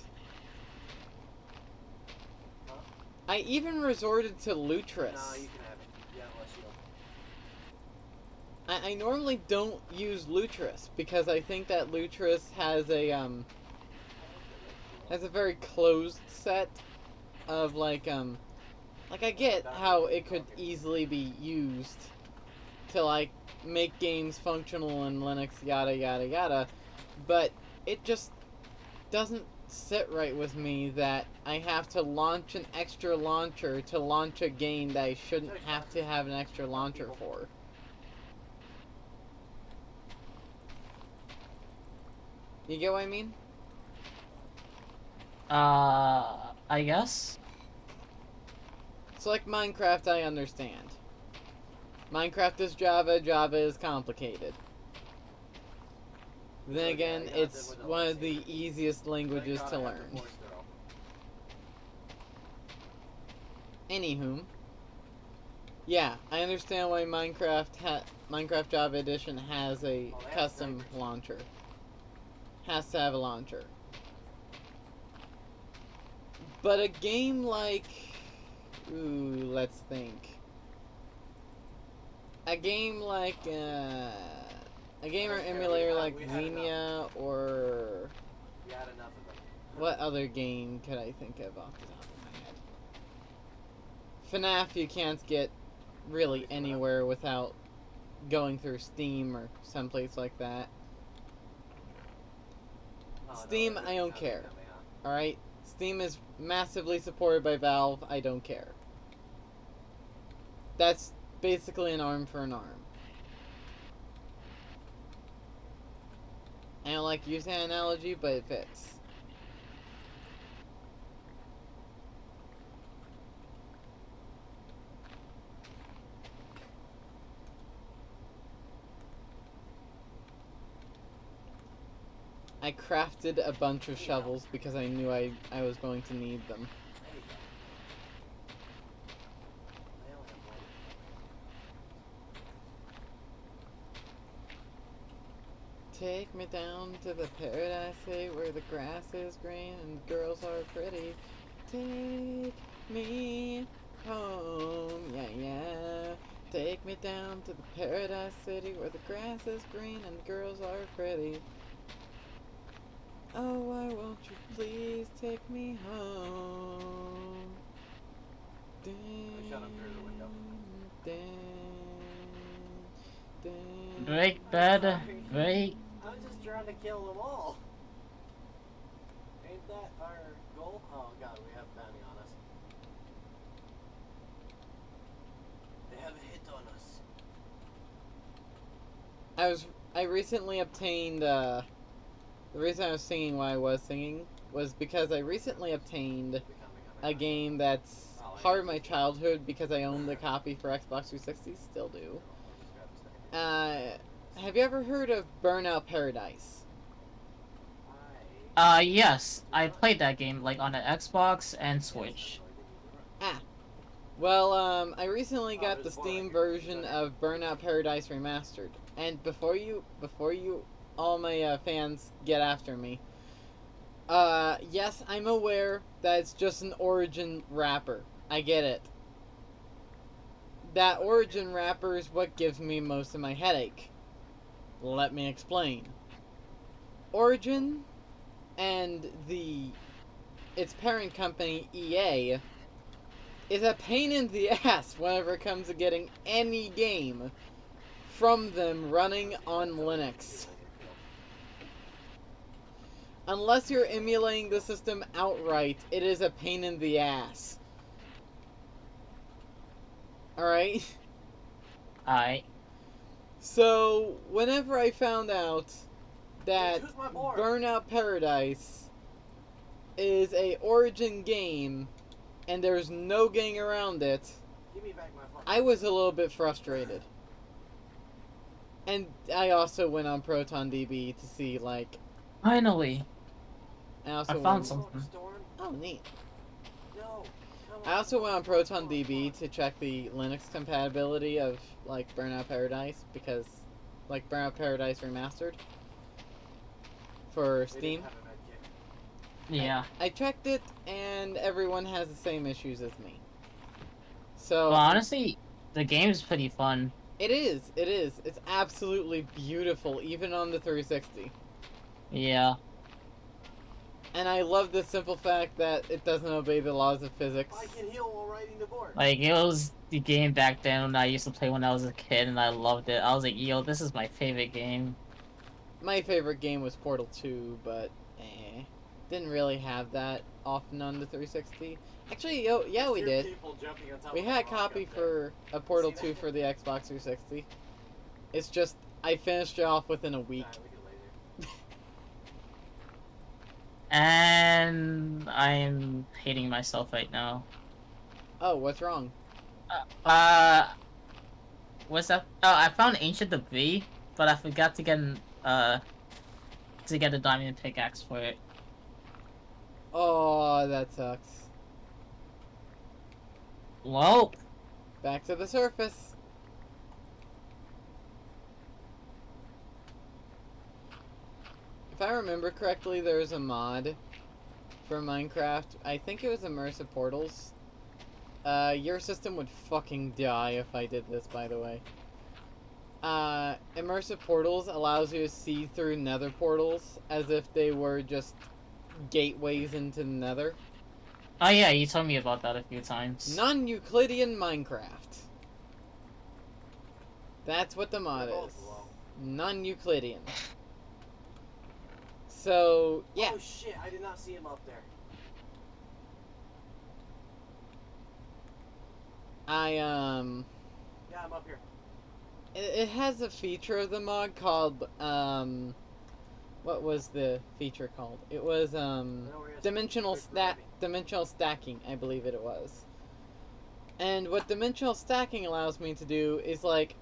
I even resorted to Lutris. No, you can have it. Yeah, unless you don't. I normally don't use Lutris because I think that Lutris has a very closed set of like I get how it could easily be used to like make games functional in Linux, yada yada yada, but it just doesn't sit right with me that I have to launch an extra launcher to launch a game that I shouldn't have to have an extra launcher for. You get what I mean? I guess. So like Minecraft, I understand. Minecraft is Java, Java is complicated. Then So, again, yeah, I got it's them with one of OS the 8. easiest languages Thank to God I have the learn. Force Throw. Anywho, yeah, I understand why Minecraft Java Edition has a Oh, they have custom snipers. launcher. Has to have a launcher. But a game like, let's think. A game like a game or I don't care, emulator like we had Xenia or We had enough of them. what other game could I think of off the top of my head? FNAF you can't get really anywhere without going through Steam or someplace like that. Oh, Steam, no, I don't every care. time they have. Alright? Steam is massively supported by Valve, I don't care. That's basically an arm for an arm. I don't like using that analogy, but it fits. I crafted a bunch of shovels because I knew I was going to need them. There you go. They only have one. Take me down to the paradise where the grass is green and the girls are pretty. Take me home, yeah, yeah. Take me down to the paradise city where the grass is green and the girls are pretty. Oh, why won't you please take me home? I shot him through the window. Break bed. Break. I'm just trying to kill them all. Ain't that our goal? Oh god, we have a bounty on us. They have a hit on us. I recently obtained, the reason I was singing why I was singing was because I recently obtained a game that's part of my childhood because I owned a copy for Xbox 360, still do. Have you ever heard of Burnout Paradise? Yes, I played that game like on the Xbox and Switch. Ah. Well, I recently got the Steam version of Burnout Paradise Remastered. And before you all my fans get after me, yes, I'm aware that it's just an Origin wrapper. I get it. That Origin wrapper is what gives me most of my headache. Let me explain. Origin and its parent company, EA, is a pain in the ass whenever it comes to getting any game from them running on Linux. Unless you're emulating the system outright, it is a pain in the ass. Alright? Alright. So, whenever I found out that Burnout Paradise is a Origin game and there's no getting around it, I was a little bit frustrated. And I also went on ProtonDB to see, like... Finally! I found something. Oh, neat. I also went on ProtonDB to check the Linux compatibility of, like, Burnout Paradise, because, like, Burnout Paradise Remastered for Steam. Yeah. I checked it, and everyone has the same issues as me. So... Well, honestly, the game's pretty fun. It is. It's absolutely beautiful, even on the 360. Yeah. And I love the simple fact that it doesn't obey the laws of physics. I can heal while riding the board. Like, it was the game back then when I used to play when I was a kid, and I loved it. I was like, yo, this is my favorite game. My favorite game was Portal 2, but didn't really have that often on the 360. Actually, yeah, we did. We had a copy for a Portal 2 for the Xbox 360. It's just, I finished it off within a week. And I'm hating myself right now. Oh, what's wrong? Uh, what's that? Oh, I found Ancient Debris, but I forgot to get a diamond pickaxe for it. Oh, that sucks. Well, Back to the surface. If I remember correctly, there's a mod for Minecraft. I think it was Immersive Portals. Your system would fucking die if I did this, by the way. Immersive Portals allows you to see through nether portals as if they were just gateways into the nether. oh yeah, you told me about that a few times. Non-Euclidean Minecraft. That's what the mod They're both is. low. Non-Euclidean. So, yeah. Oh shit, I did not see him up there. Yeah, Yeah, I'm up here. it has a feature of the mod called, what was the feature called? It was, dimensional stacking, I believe it was. And what dimensional stacking allows me to do is, like,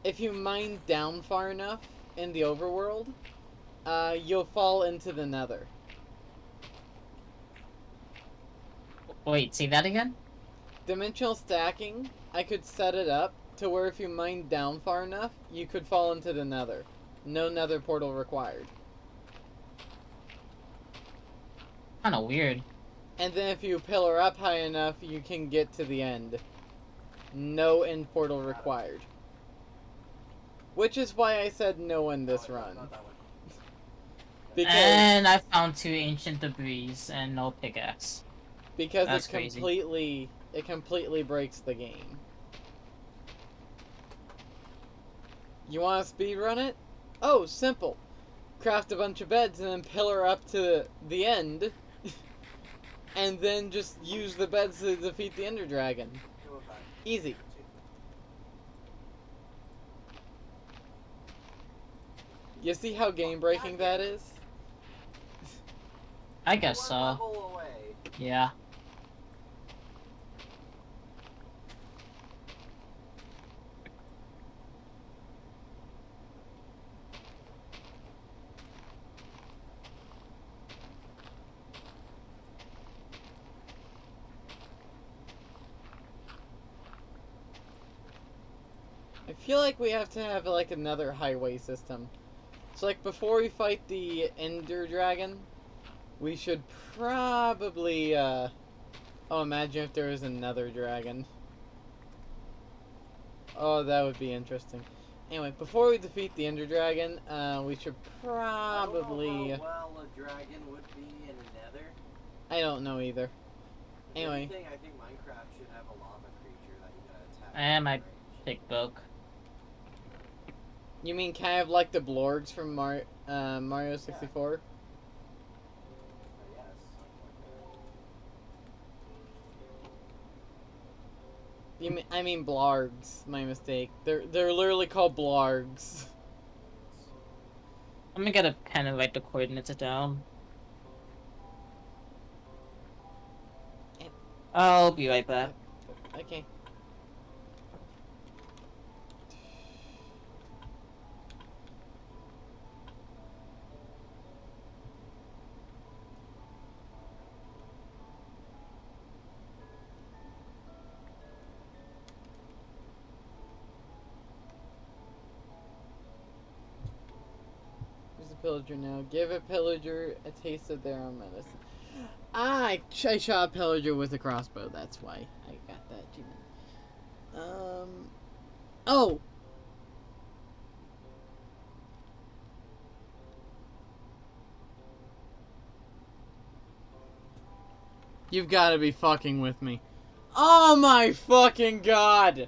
if you mine down far enough in the overworld, you'll fall into the nether. Wait, say that again? Dimensional stacking, I could set it up to where if you mine down far enough, you could fall into the nether. No nether portal required. Kinda weird. And then if you pillar up high enough, you can get to the end. No end portal required. Which is why I said no in this run. Not that one. Because And I found 2 Ancient Debris and no pickaxe. That's it crazy. completely breaks the game. You want to speedrun it? Oh, simple. Craft a bunch of beds and then pillar up to the end. And then just use the beds to defeat the Ender Dragon. Easy. You see how game breaking that is? I guess One so. level away. Yeah. I feel like we have to have like another highway system. So like before we fight the Ender Dragon, we should probably oh, imagine if there was another dragon. Oh, that would be interesting. Anyway, before we defeat the Ender Dragon, we should probably I don't know how well a dragon would be in a nether. I don't know either. If Anyway. anything, I think Minecraft should have a lava creature that you gotta attack. And my range. pick broke. You mean kind of like the Blorgs from Mario 64? Yes. I mean Blargs. My mistake. They're literally called Blargs. I'm gonna get a pen and write the coordinates down. I'll be right back. Okay. Who's a pillager now? Give a pillager a taste of their own medicine. I shot a pillager with a crossbow. That's why I got that achievement. Oh! You've got to be fucking with me. Oh my fucking god!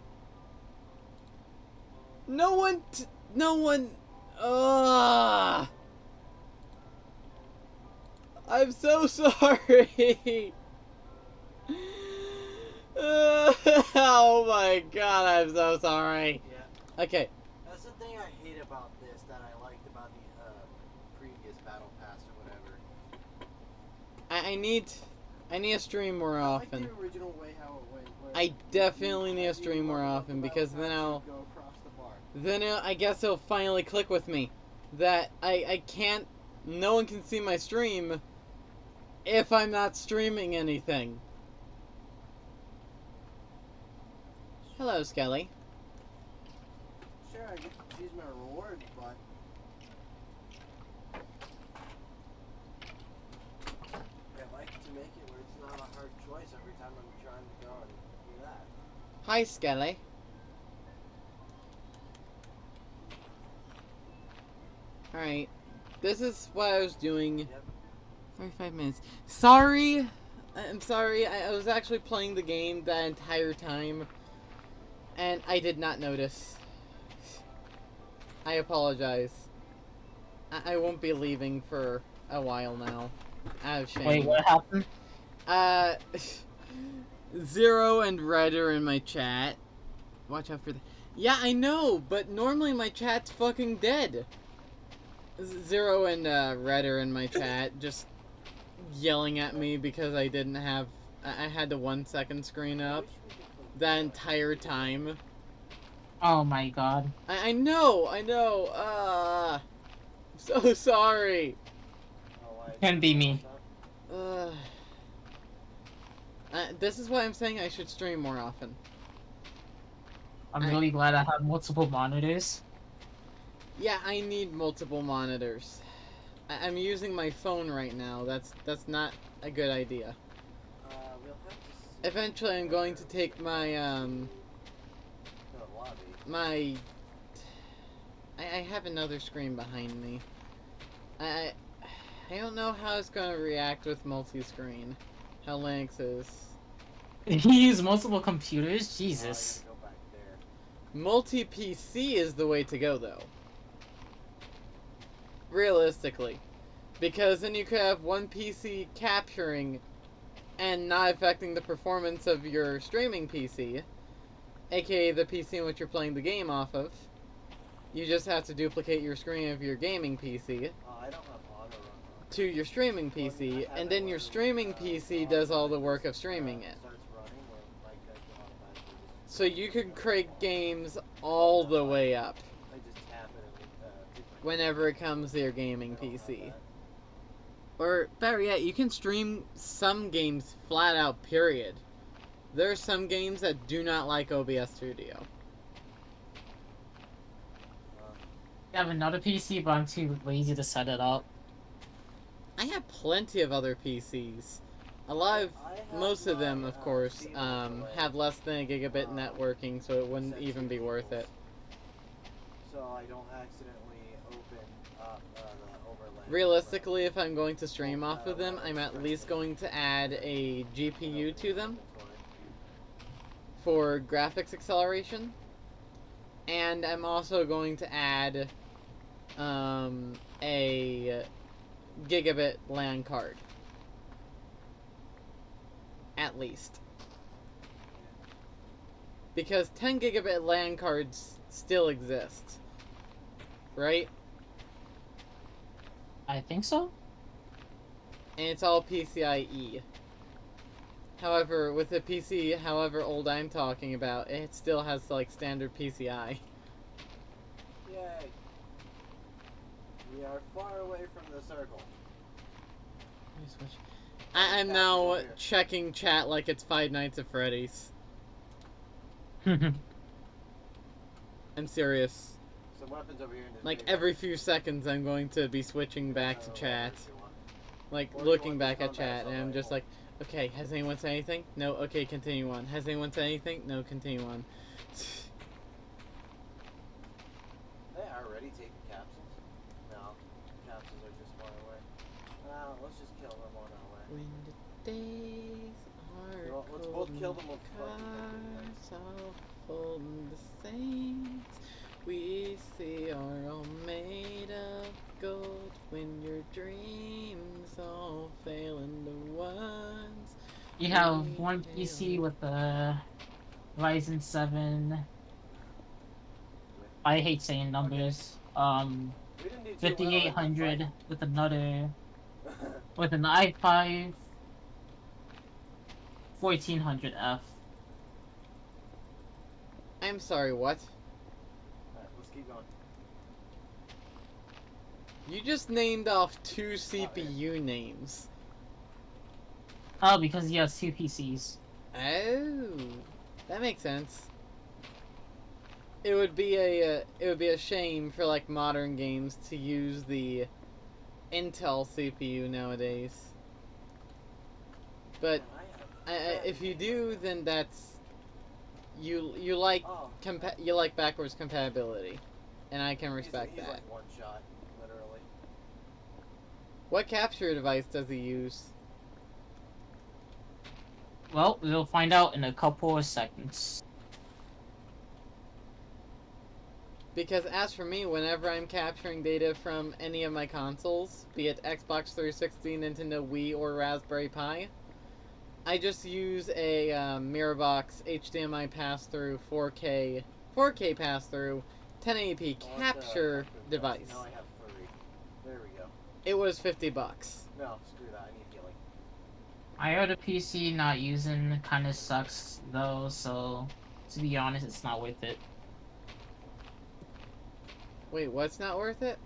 No one... Ugh! I'm so sorry! Oh my god, I'm so sorry. Yeah. Okay. That's the thing I hate about this that I liked about the previous battle pass or whatever. I need to stream more I like often. the original way how it went. Where I definitely need to stream more level up often the because battle then pass, I'll you'd go across the bar. I guess it'll finally click with me that I can't. No one can see my stream if I'm not streaming anything. Hello, Skelly. Sure, I get to choose my rewards, but I like to make it where it's not a hard choice every time I'm trying to go and do that. Hi, Skelly. Alright. This is what I was doing. Yep. 45 minutes. Sorry! I'm sorry. I was actually playing the game that entire time. And I did not notice. I apologize. I won't be leaving for a while now. Out of shame. Wait, what happened? Zero and Red are in my chat. Watch out for that. Yeah, I know, but normally my chat's fucking dead. Zero and Red are in my chat, just yelling at me because I didn't have. I had the 1 second screen up that entire time. Oh my god. I know. So sorry. Can be me. This is why I'm saying I should stream more often. I'm really glad I have multiple monitors. Yeah, I need multiple monitors. I'm using my phone right now. That's not a good idea. We'll have to see. Eventually, I'm going to take my The lobby. my. I have another screen behind me. I don't know how it's gonna react with multi-screen. How Linux is. You use multiple computers? Jesus. Go back there. Multi-PC is the way to go, though. Realistically. Because then you could have one PC capturing and not affecting the performance of your streaming PC, aka the PC in which you're playing the game off of. You just have to duplicate your screen of your gaming PC I don't have auto run. to your streaming PC, and then your streaming PC does all the work of streaming it. Starts running where like I can automatically just. So you could create games all the way up I just tap it and pick my whenever it comes to your gaming I don't have PC. that. Or better yet, you can stream some games flat out, period. There are some games that do not like OBS Studio. I have another PC, but I'm too lazy to set it up. I have plenty of other PCs. A lot of, most of them, of course, have less than a gigabit networking, so it wouldn't even be worth it. So I don't accidentally open up the overlay. Realistically, if I'm going to stream off of them, I'm at least going to add a GPU to them for graphics acceleration. And I'm also going to add a gigabit LAN card. At least. Because 10 gigabit LAN cards still exist. Right? I think so? And it's all PCIe. However, with the PC, however old I'm talking about, it still has, like, standard PCI. Yay! We are far away from the circle. Let me switch. I'm now checking chat like it's Five Nights at Freddy's. I'm serious. Some weapons over here in this Like, big every house. few seconds I'm going to be switching back to Whatever chat. you want. Like, Or you looking want back this at chat, and I'm combat just like, okay, has anyone said anything? No, okay, continue on. Has anyone said anything? No, continue on. They already taking capsules? No. Capsules are just far away. Let's just kill them on our way. When the days are You know what, let's cold both kill and them with fucking cars all folding the saints, we see are all made of gold. When your dreams all fail into ones. You have one PC with a Ryzen 7. I hate saying numbers. We didn't do too well in that 5800 fight. with another with an i5 1400F. I'm sorry, what? Alright, let's keep going. You just named off 2 CPU names. Oh, because he has 2 PCs. Oh, that makes sense. It would be a shame for like modern games to use the Intel CPU nowadays. But if you do, then that's you like Oh, you like backwards compatibility, and I can he's respect that. like one shot, literally. What capture device does he use? Well, we'll find out in a couple of seconds. Because as for me, whenever I'm capturing data from any of my consoles, be it Xbox 360, Nintendo Wii, or Raspberry Pi, I just use a Mirrorbox HDMI pass-through 4K pass-through 1080p capture device. Now I have 3. There we go. It was $50. No, screw that. I need healing. I heard a PC not using kind of sucks though, so to be honest, it's not worth it. Wait, what's not worth it?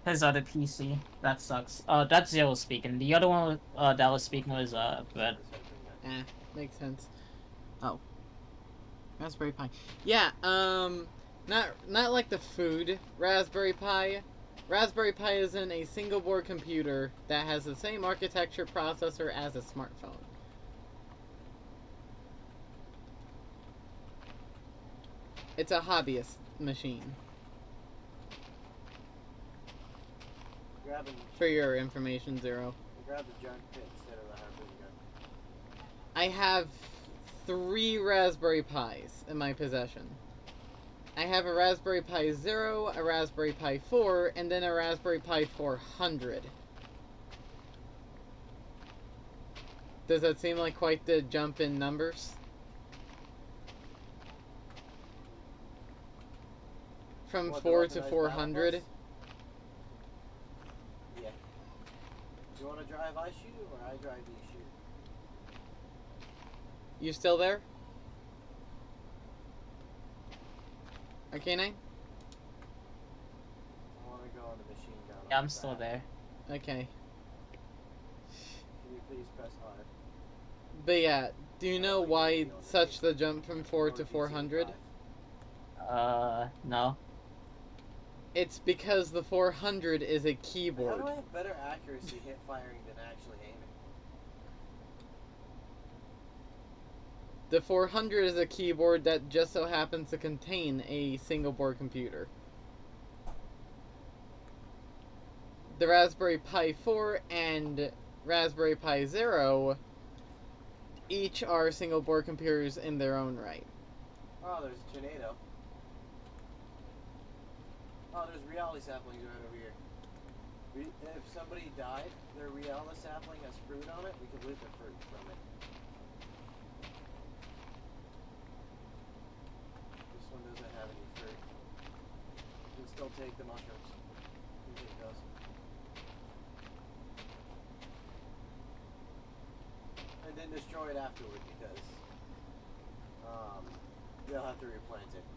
His other PC that sucks. That's Zero speaking. The other one that was speaking was Brett. Makes sense. Oh, Raspberry Pi. Yeah, not like the food Raspberry Pi. Raspberry Pi is in a single board computer that has the same architecture processor as a smartphone. It's a hobbyist machine. For your information, Zero. Grab the junk pit instead of the harpoon gun. I have 3 Raspberry Pis in my possession. I have a Raspberry Pi 0, a Raspberry Pi 4, and then a Raspberry Pi 400. Does that seem like quite the jump in numbers? From 4 to 400? Yeah. You want to drive, I shoot, or I drive, you shoot? You still there? Arcanine? I want to go on the machine gun. Yeah, I'm still there. Okay. Can you please press R? But yeah, do you know why such the jump from 4 to 400? No. It's because the 400 is a keyboard. How do I have better accuracy hit firing than actually aiming? The 400 is a keyboard that just so happens to contain a single board computer. The Raspberry Pi 4 and Raspberry Pi 0 each are single board computers in their own right. Oh, there's a tornado. Oh, there's reality saplings right over here. If somebody died, their reality sapling has fruit on it, we could loot the fruit from it. This one doesn't have any fruit. You can still take the mushrooms. You can take those. And then destroy it afterward because they'll have to replant it.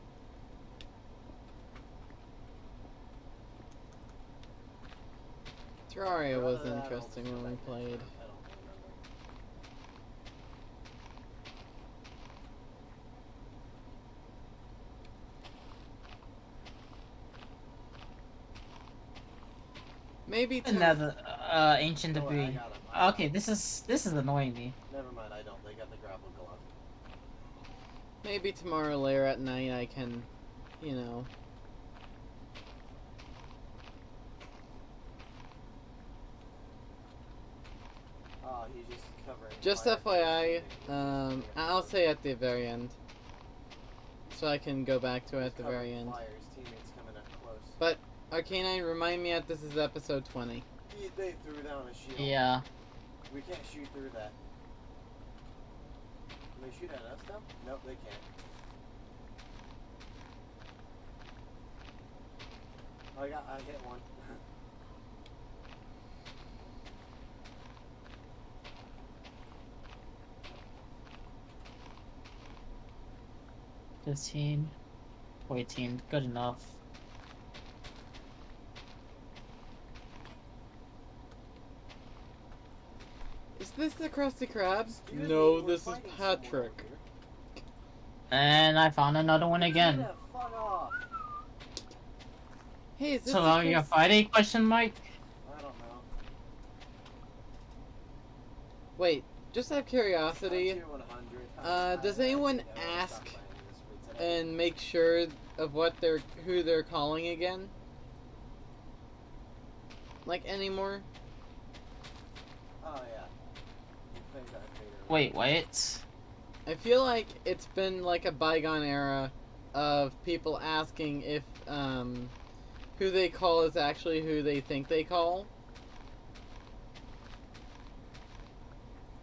Terraria was interesting when we played. I don't remember. Maybe Another ancient Oh, wait, I debris. got 'em. Okay, this is annoying me. Never mind, I don't. They got the grapple glove. maybe tomorrow later at night I can, you know. Oh, he's just covering. Just fire. FYI, I'll say at the very end. So I can go back to it at the very end. Fires, teammates coming up close. But, Arcanine, remind me that this is episode 20. They threw down a shield. Yeah. We can't shoot through that. Can they shoot at us though? Nope, they can't. Oh, I hit one. 15, 14, good enough. Is this the Krusty Krab? Excuse No, me, we're this is fighting someone Patrick. over here. And I found another one again. Yeah, fuck off. Hey, is this So the are you fighting? Question mark. I don't know. Wait, just out of curiosity, Tier 100. does I anyone think I will ask stop playing this for today. and make sure of who they're calling again? Like anymore? Oh yeah. You played Darth Vader. Wait, what? I feel like it's been like a bygone era of people asking if who they call is actually who they think they call.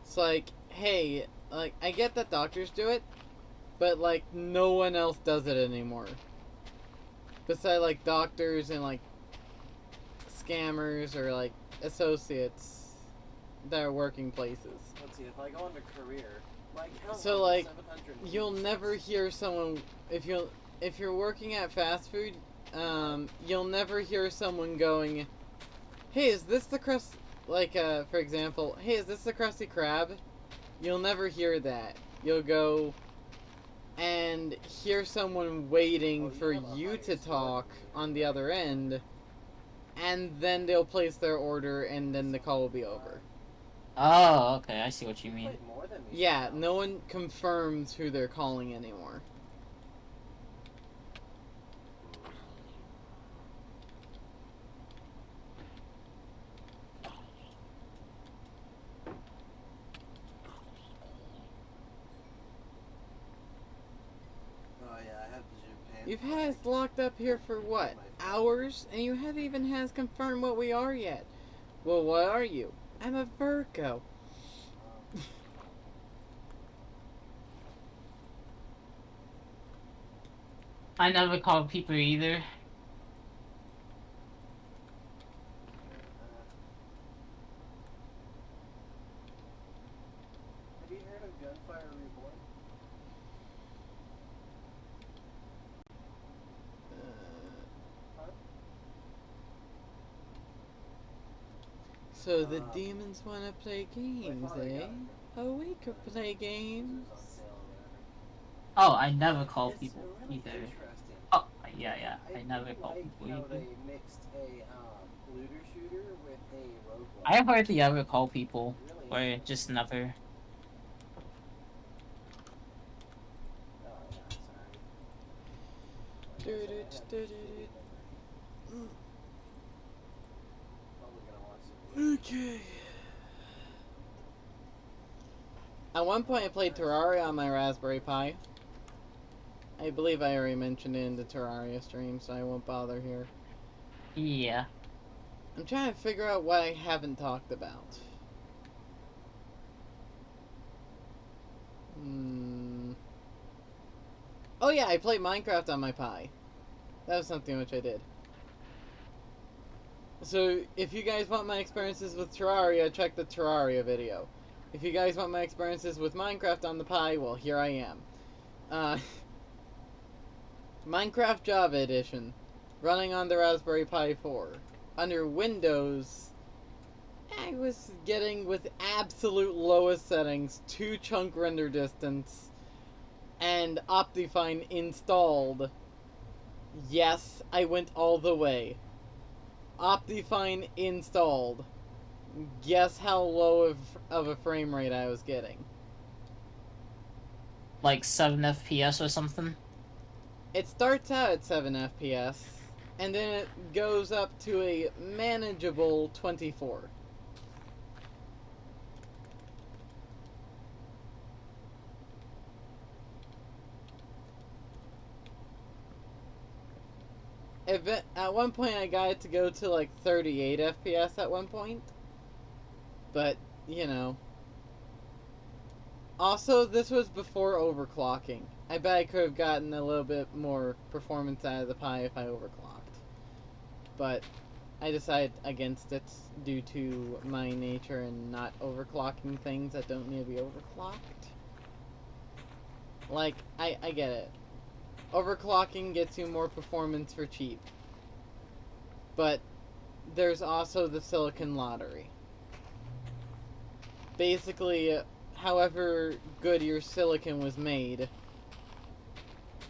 It's like, hey, like I get that doctors do it, but like no one else does it anymore. Besides like doctors and like scammers or like associates that are working places. Let's see, if I go into career, my account So, level is like, 786. You'll never hear someone if you're working at fast food, you'll never hear someone going, "Hey, is this the crust?" Like, for example, "Hey, is this the Krusty Krab?" You'll never hear that. You'll go and hear someone waiting for you to talk on the other end, and then they'll place their order, and then the call will be over. Oh, okay, I see what you mean. Played more than me Yeah, somehow. no one confirms who they're calling anymore. Oh yeah, I have the Japan. You've had us locked up here for what? Hours? And you haven't even had us confirm what we are yet. Well, what are you? I'm a Virgo. I never call people either. Have you heard of Gunfire Reborn? Huh? So the demons want to play games, My father got eh? it for me. Oh, we could play It games. was on sale or whatever. Oh, I never call It's people really either. interesting. Oh, yeah, I never really call like people how either. they mixed a looter shooter with a roguelike. I hardly ever call people, Really or interesting. just never. Oh yeah, sorry. Like I said, I have shitty memory. Probably gonna watch some Okay. At one point I played Terraria on my Raspberry Pi. I believe I already mentioned it in the Terraria stream, so I won't bother here. Yeah. I'm trying to figure out what I haven't talked about. Oh yeah, I played Minecraft on my Pi. That was something which I did. So, if you guys want my experiences with Terraria, check the Terraria video. If you guys want my experiences with Minecraft on the Pi, well, here I am. Minecraft Java Edition, running on the Raspberry Pi 4. Under Windows, I was getting, with absolute lowest settings, 2 chunk render distance, and Optifine installed. Yes, I went all the way. Optifine installed. Guess how low of a frame rate I was getting. Like 7 FPS or something? It starts out at 7 FPS, and then it goes up to a manageable 24. At one point I got it to go to like 38 FPS at one point. But, you know. Also, this was before overclocking. I bet I could have gotten a little bit more performance out of the Pi if I overclocked. But I decided against it due to my nature and not overclocking things that don't need to be overclocked. Like, I get it. overclocking gets you more performance for cheap. But there's also the silicon lottery. Basically, however good your silicon was made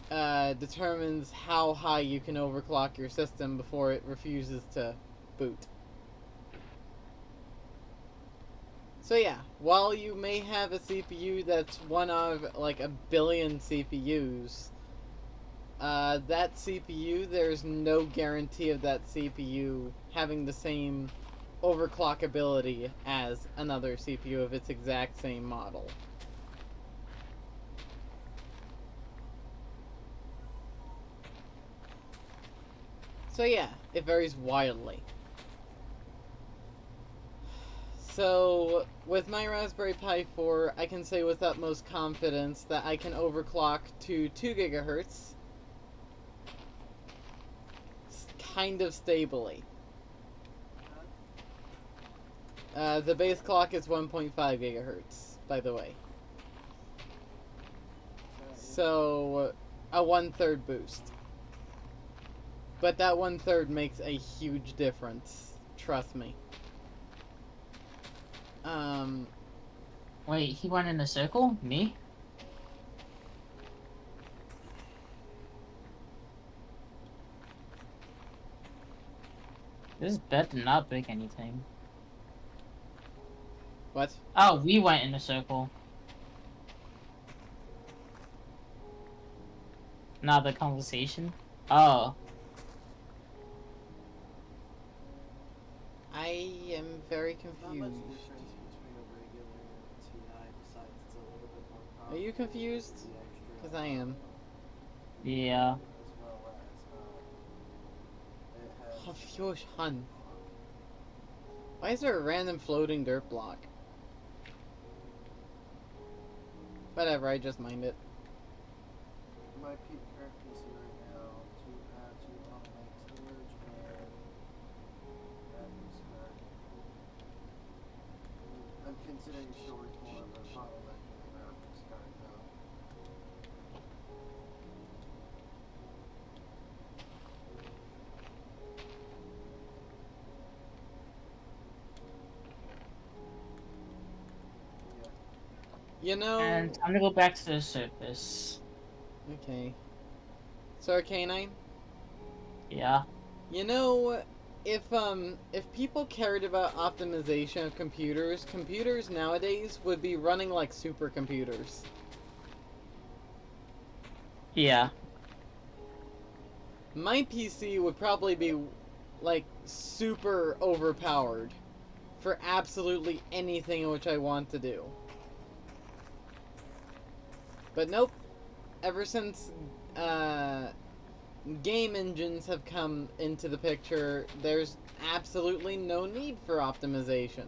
determines how high you can overclock your system before it refuses to boot. So yeah, while you may have a CPU that's one of like a billion CPUs, that CPU, there's no guarantee of that CPU having the same overclock ability as another CPU of its exact same model. So yeah, it varies wildly. So, with my Raspberry Pi 4, I can say with utmost confidence that I can overclock to 2 gigahertz kind of stably. The base clock is 1.5 gigahertz, by the way. So, a 1/3 boost. But that 1/3 makes a huge difference. Trust me. Wait, he went in a circle? Me? This bed did not break anything. What? Oh, we went in a circle. Not the conversation. Oh. I am very Not much confused. difference between a regular TI besides it's a little bit more Are you powerful confused? with the extra, Because I am. Yeah. as well as it has Confused, hun. Why is there a random floating dirt block? Whatever, I just mind it. my current PC right now, 2 meg storage and graphics card. I'm considering storage more of a bottleneck than the graphics card though. You know... And time to go back to the surface. Okay. So, Arcanine? Yeah. You know, if people cared about optimization of computers, computers nowadays would be running like supercomputers. Yeah. My PC would probably be, like, super overpowered for absolutely anything in which I want to do. But nope. Ever since, game engines have come into the picture, there's absolutely no need for optimization.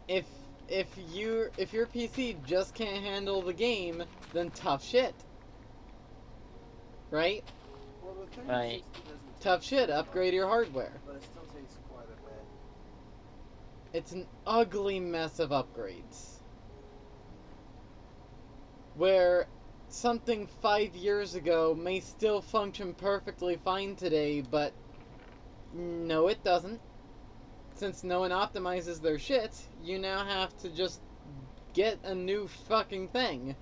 If if your PC just can't handle the game, then tough shit. Right? Well, the 3060 Right. doesn't Tough take shit, too upgrade much, your hardware. but it still takes quite a bit. It's an ugly mess of upgrades. Where something 5 years ago may still function perfectly fine today, but no, it doesn't. Since no one optimizes their shit, you now have to just get a new fucking thing.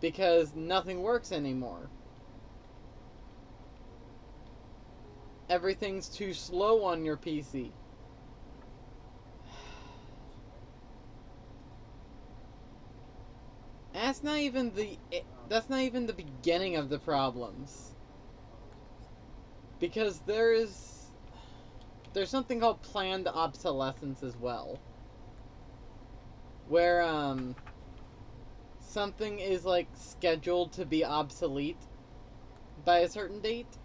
Because nothing works anymore. Everything's too slow on your PC. That's not even the beginning of the problems. Because there's something called planned obsolescence as well. Where something is like scheduled to be obsolete by a certain date.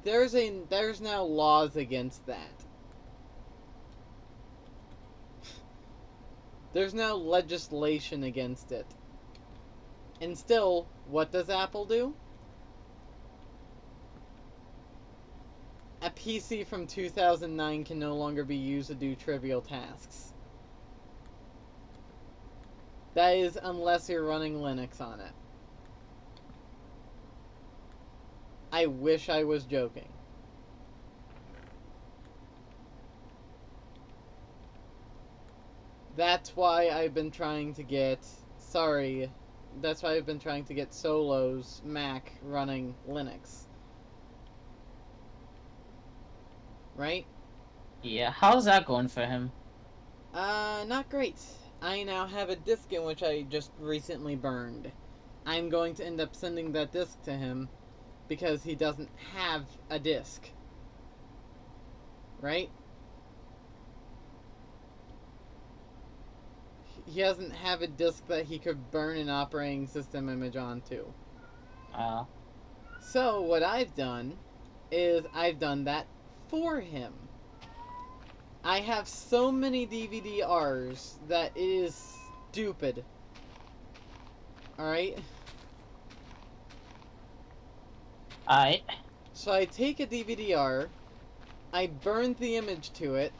There's now laws against that. There's now legislation against it. And still, what does Apple do? A PC from 2009 can no longer be used to do trivial tasks. That is unless you're running Linux on it. I wish I was joking. That's why I've been trying to get... Sorry. That's why I've been trying to get Solo's Mac running Linux. Right? Yeah, how's that going for him? Not great. I now have a disk in which I just recently burned. I'm going to end up sending that disk to him because he doesn't have a disk. Right? He doesn't have a disk that he could burn an operating system image onto. So what I've done is I've done that for him. I have so many DVD-Rs that it is stupid. Alright? Alright. So I take a DVD-R, I burn the image to it,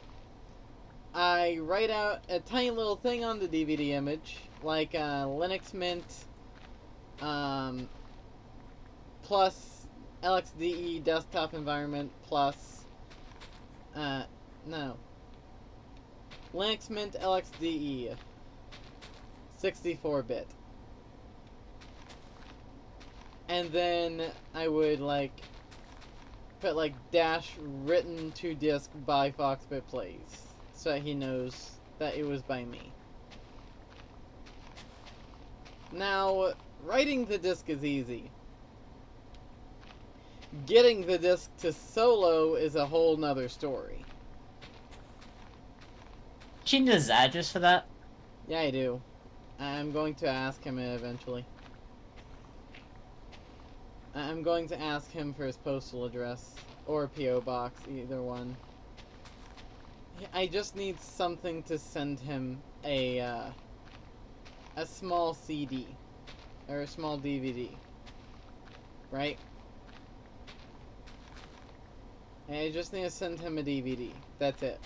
I write out a tiny little thing on the DVD image, like Linux Mint, plus LXDE desktop environment, plus, no. Linux Mint LXDE, 64-bit. And then I would, like, put, like, dash written to disk by Foxbit Plays, so that he knows that it was by me. Now, writing the disk is easy. Getting the disk to Solo is a whole nother story. Change his address for that? Yeah, I do. I'm going to ask him eventually. I'm going to ask him for his postal address, or P.O. box, either one. I just need something to send him a small CD, or a small DVD, right? And I just need to send him a DVD, that's it.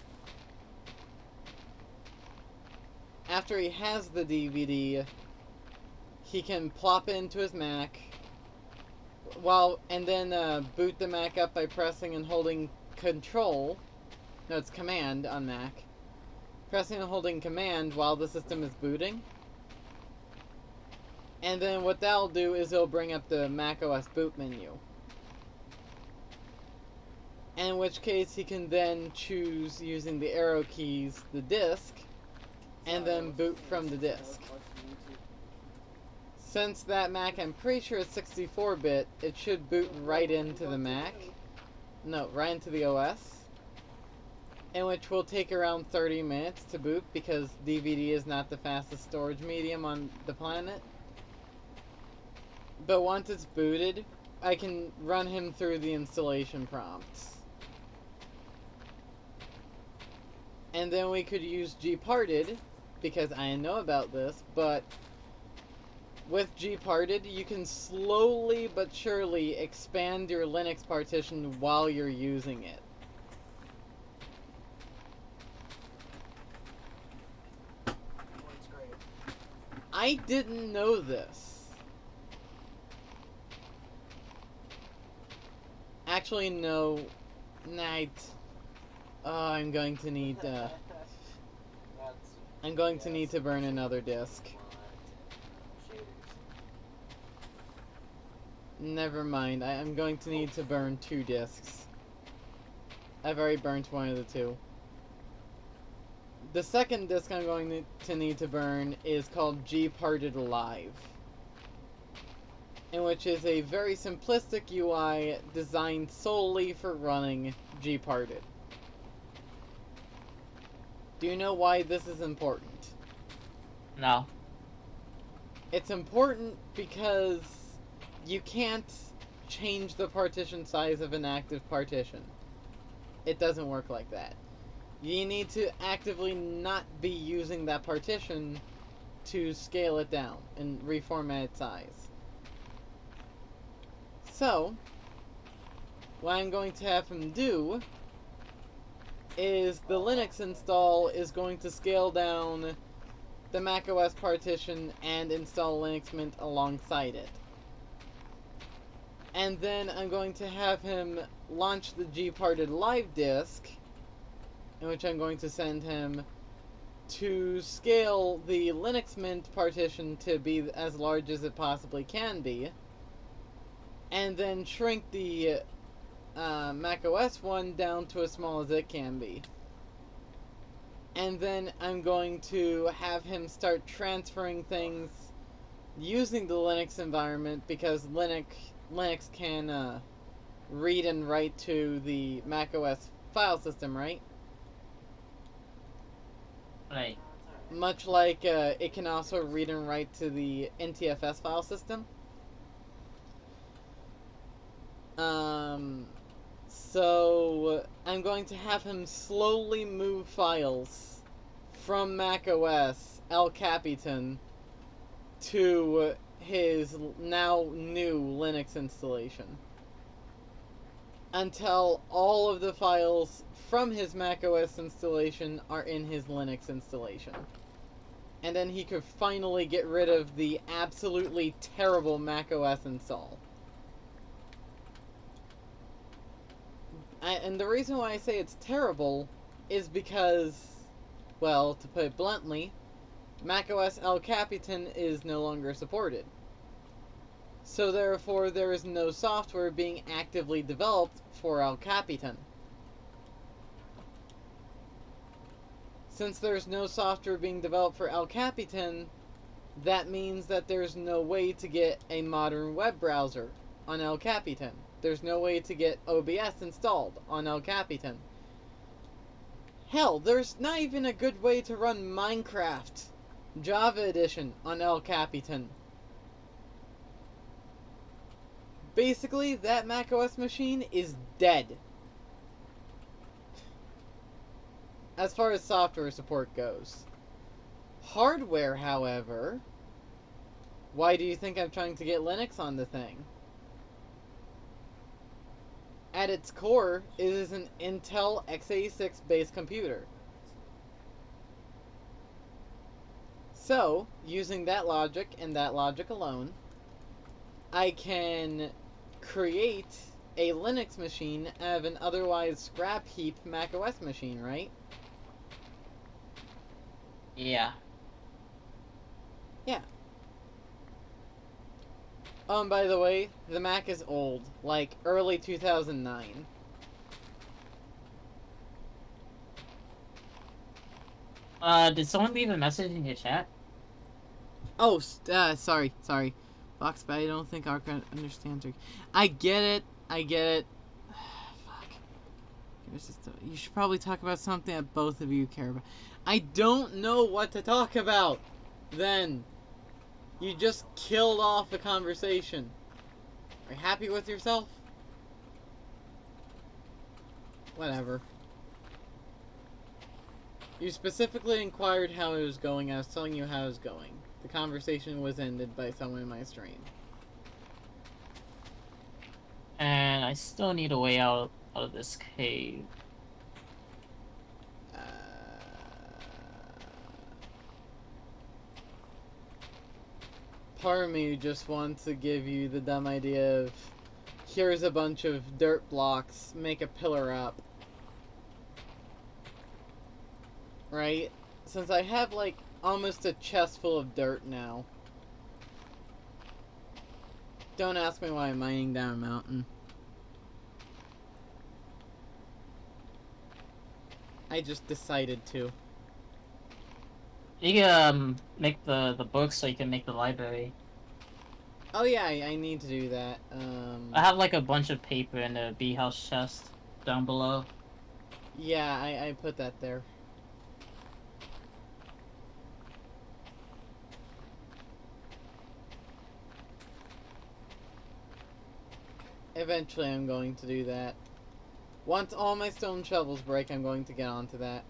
After he has the DVD, he can plop it into his Mac, and then boot the Mac up by pressing and holding Control. No, it's Command on Mac. Pressing and holding Command while the system is booting. And then what that'll do is it'll bring up the Mac OS boot menu. In which case he can then choose, using the arrow keys, the disk, and then boot from the disk. Since that Mac, I'm pretty sure it's 64-bit, it should boot right into the Mac. No, right into the OS. In which will take around 30 minutes to boot because DVD is not the fastest storage medium on the planet. But once it's booted, I can run him through the installation prompts. And then we could use gparted, because I know about this, but with gparted, you can slowly but surely expand your Linux partition while you're using it. It's great. I didn't know this. Actually, no. I'm going to need, I'm going to need to burn another disk. Never mind, I'm going to need to burn 2 disks. I've already burnt one of the 2. The second disk I'm going to need to burn is called gparted Live, in which is a very simplistic UI designed solely for running gparted. Do you know why this is important? No. It's important because you can't change the partition size of an active partition. It doesn't work like that. You need to actively not be using that partition to scale it down and reformat its size. So, what I'm going to have him do is the Linux install is going to scale down the macOS partition and install Linux Mint alongside it. And then I'm going to have him launch the Gparted live disk, in which I'm going to send him to scale the Linux Mint partition to be as large as it possibly can be, and then shrink the macOS one down to as small as it can be. And then I'm going to have him start transferring things using the Linux environment, because Linux can read and write to the macOS file system, right? Right. Much like it can also read and write to the NTFS file system. So I'm going to have him slowly move files from macOS El Capitan to his now new Linux installation, until all of the files from his macOS installation are in his Linux installation. And then he could finally get rid of the absolutely terrible macOS install. And the reason why I say it's terrible is because, well, to put it bluntly, macOS El Capitan is no longer supported. So therefore, there is no software being actively developed for El Capitan. Since there's no software being developed for El Capitan, that means that there's no way to get a modern web browser on El Capitan. There's no way to get OBS installed on El Capitan. Hell, there's not even a good way to run Minecraft Java Edition on El Capitan. Basically, that macOS machine is dead, as far as software support goes. Hardware, however, why do you think I'm trying to get Linux on the thing? At its core, it is an Intel x86 based computer. So, using that logic and that logic alone, I can create a Linux machine out of an otherwise scrap heap macOS machine, right? Yeah. Yeah. Oh, and by the way, the Mac is old, like early 2009. Did someone leave a message in your chat? Oh, sorry. Fox, but I don't think Arca understands her. I get it. Fuck. You should probably talk about something that both of you care about. I don't know what to talk about, then. You just killed off the conversation. Are you happy with yourself? Whatever. You specifically inquired how it was going. I was telling you how it was going. The conversation was ended by someone in my stream. And I still need a way out of this cave. Part of me just wants to give you the dumb idea of, here's a bunch of dirt blocks, make a pillar up. Right? Since I have like almost a chest full of dirt now. Don't ask me why I'm mining down a mountain. I just decided to. You can make the book so you can make the library. Oh yeah, I need to do that. I have like a bunch of paper in the bee house chest down below. Yeah, I put that there. Eventually I'm going to do that. Once all my stone shovels break, I'm going to get onto that.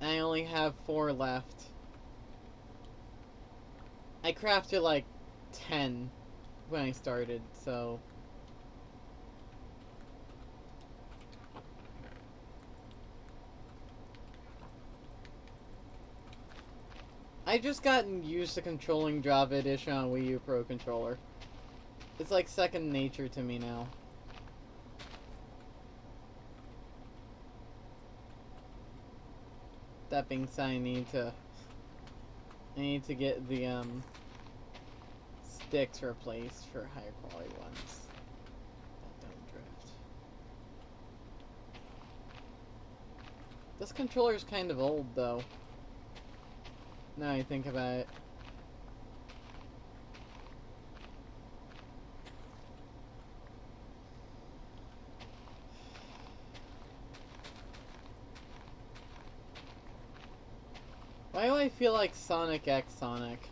And I only have 4 left. I crafted like 10 when I started, so... I just gotten used to controlling Java Edition on Wii U Pro Controller. It's like second nature to me now. That being said, I need to get the sticks replaced for higher quality ones that don't drift. This controller is kind of old though. Now I think about it. Why do I feel like Sonic X Sonic?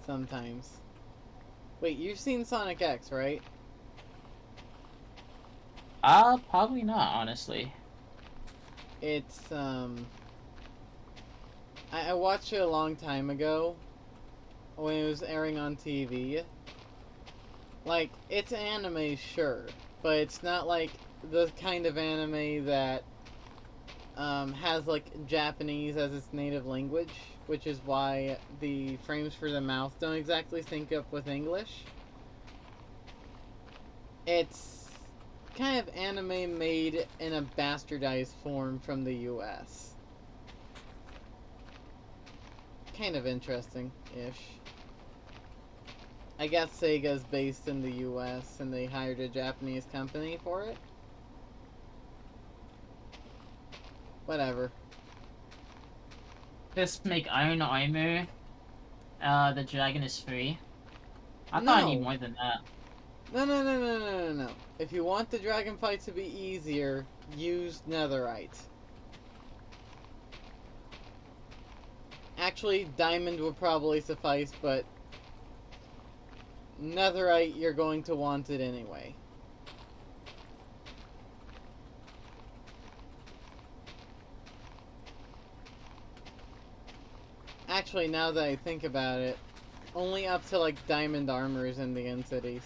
Sometimes. Wait, you've seen Sonic X, right? Probably not, honestly. It's, I watched it a long time ago when it was airing on TV. Like, it's anime, sure, but it's not like the kind of anime that has like Japanese as its native language, which is why the frames for the mouth don't exactly sync up with English. It's kind of anime made in a bastardized form from the US. Kind of interesting-ish. I guess Sega's based in the US and they hired a Japanese company for it. Whatever. Just make Iron Armor. The dragon is free. I thought I No. need more than that. No. If you want the dragon fight to be easier, use netherite. Actually, diamond would probably suffice, but netherite, you're going to want it anyway. Actually, now that I think about it, only up to like diamond armors in the end cities.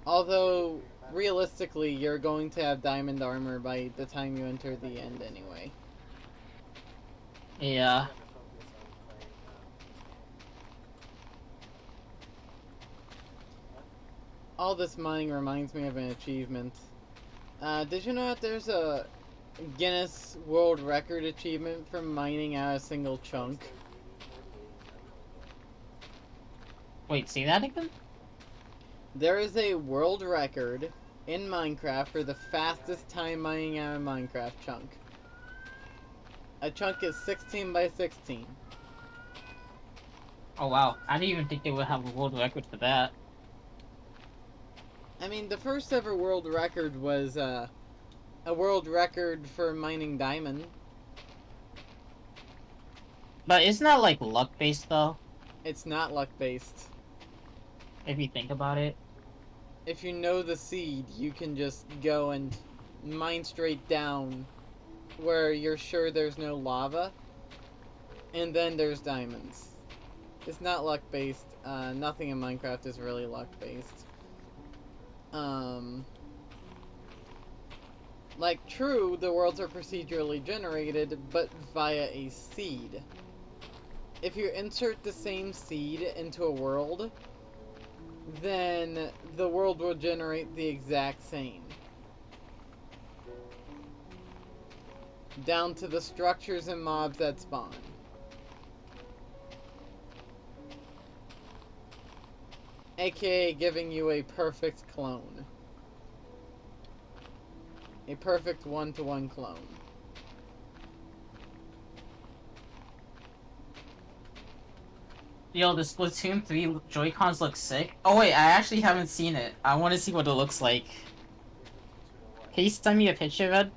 Although, realistically, you're going to have diamond armor by the time you enter the end anyway. Yeah. All this mining reminds me of an achievement. Did you know that there's a Guinness World Record achievement for mining out a single chunk? Wait, say that again? There is a world record in Minecraft for the fastest time mining out a Minecraft chunk. A chunk is 16 by 16. Oh wow, I didn't even think they would have a world record for that. I mean, the first ever world record was a world record for mining diamond. But isn't that like luck based though? It's not luck based. If you think about it. If you know the seed, you can just go and mine straight down where you're sure there's no lava, and then there's diamonds. It's not luck based. Nothing in Minecraft is really luck based. Like, true, the worlds are procedurally generated, but via a seed. If you insert the same seed into a world, then the world will generate the exact same. Down to the structures and mobs that spawn. AKA giving you a perfect clone. A perfect one-to-one clone. Yo, the Splatoon 3 Joy-Cons look sick. Oh wait, I actually haven't seen it. I want to see what it looks like. Can you send me a picture, Red?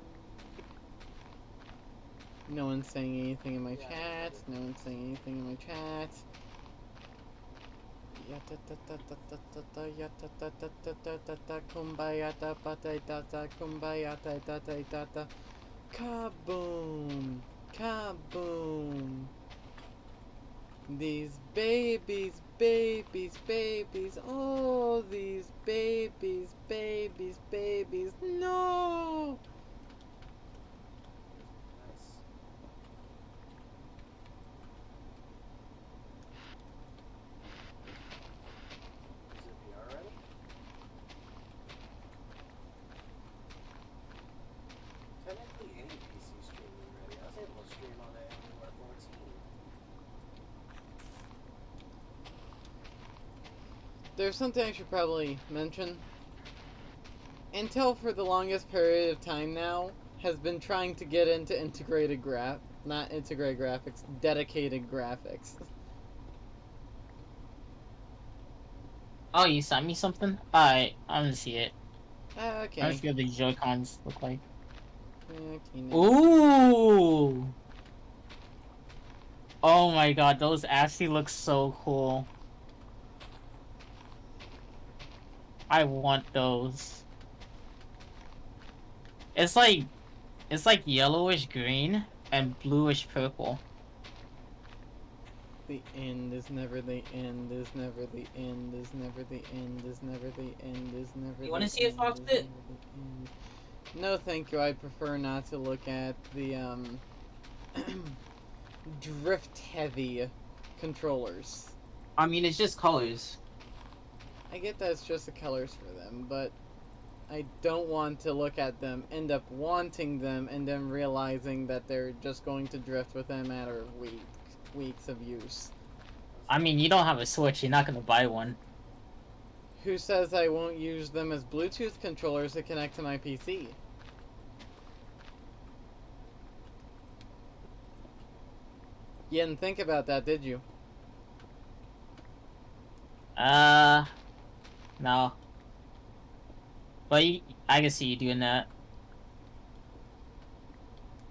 No one's saying anything in my chat. No one's saying anything in my chat. Kaboom! Kaboom! These babies babies, babies, oh, these babies, babies, babies, no! Nice. Is it VR ready? Technically, any PC streaming ready. I was able to stream on it at 14. There's something I should probably mention. Intel, for the longest period of time now, has been trying to get into not integrated graphics, dedicated graphics. Oh, you sent me something? Alright, I'm gonna see it. I'm Okay. gonna see what the Joy-Cons look like. Okay, no. Ooh! Oh my god, those actually look so cool. I want those. It's like yellowish green and bluish purple. The end is never the end, is never the end, is never the end, is never the end, is never You wanna the see a end, fox is bit? never the end. No, thank you. I prefer not to look at the drift heavy controllers. I mean, it's just colors. I get that it's just the colors for them, but I don't want to look at them, end up wanting them, and then realizing that they're just going to drift within a matter of weeks of use. I mean, you don't have a Switch, you're not gonna buy one. Who says I won't use them as Bluetooth controllers to connect to my PC? You didn't think about that, did you? No. But I can see you doing that.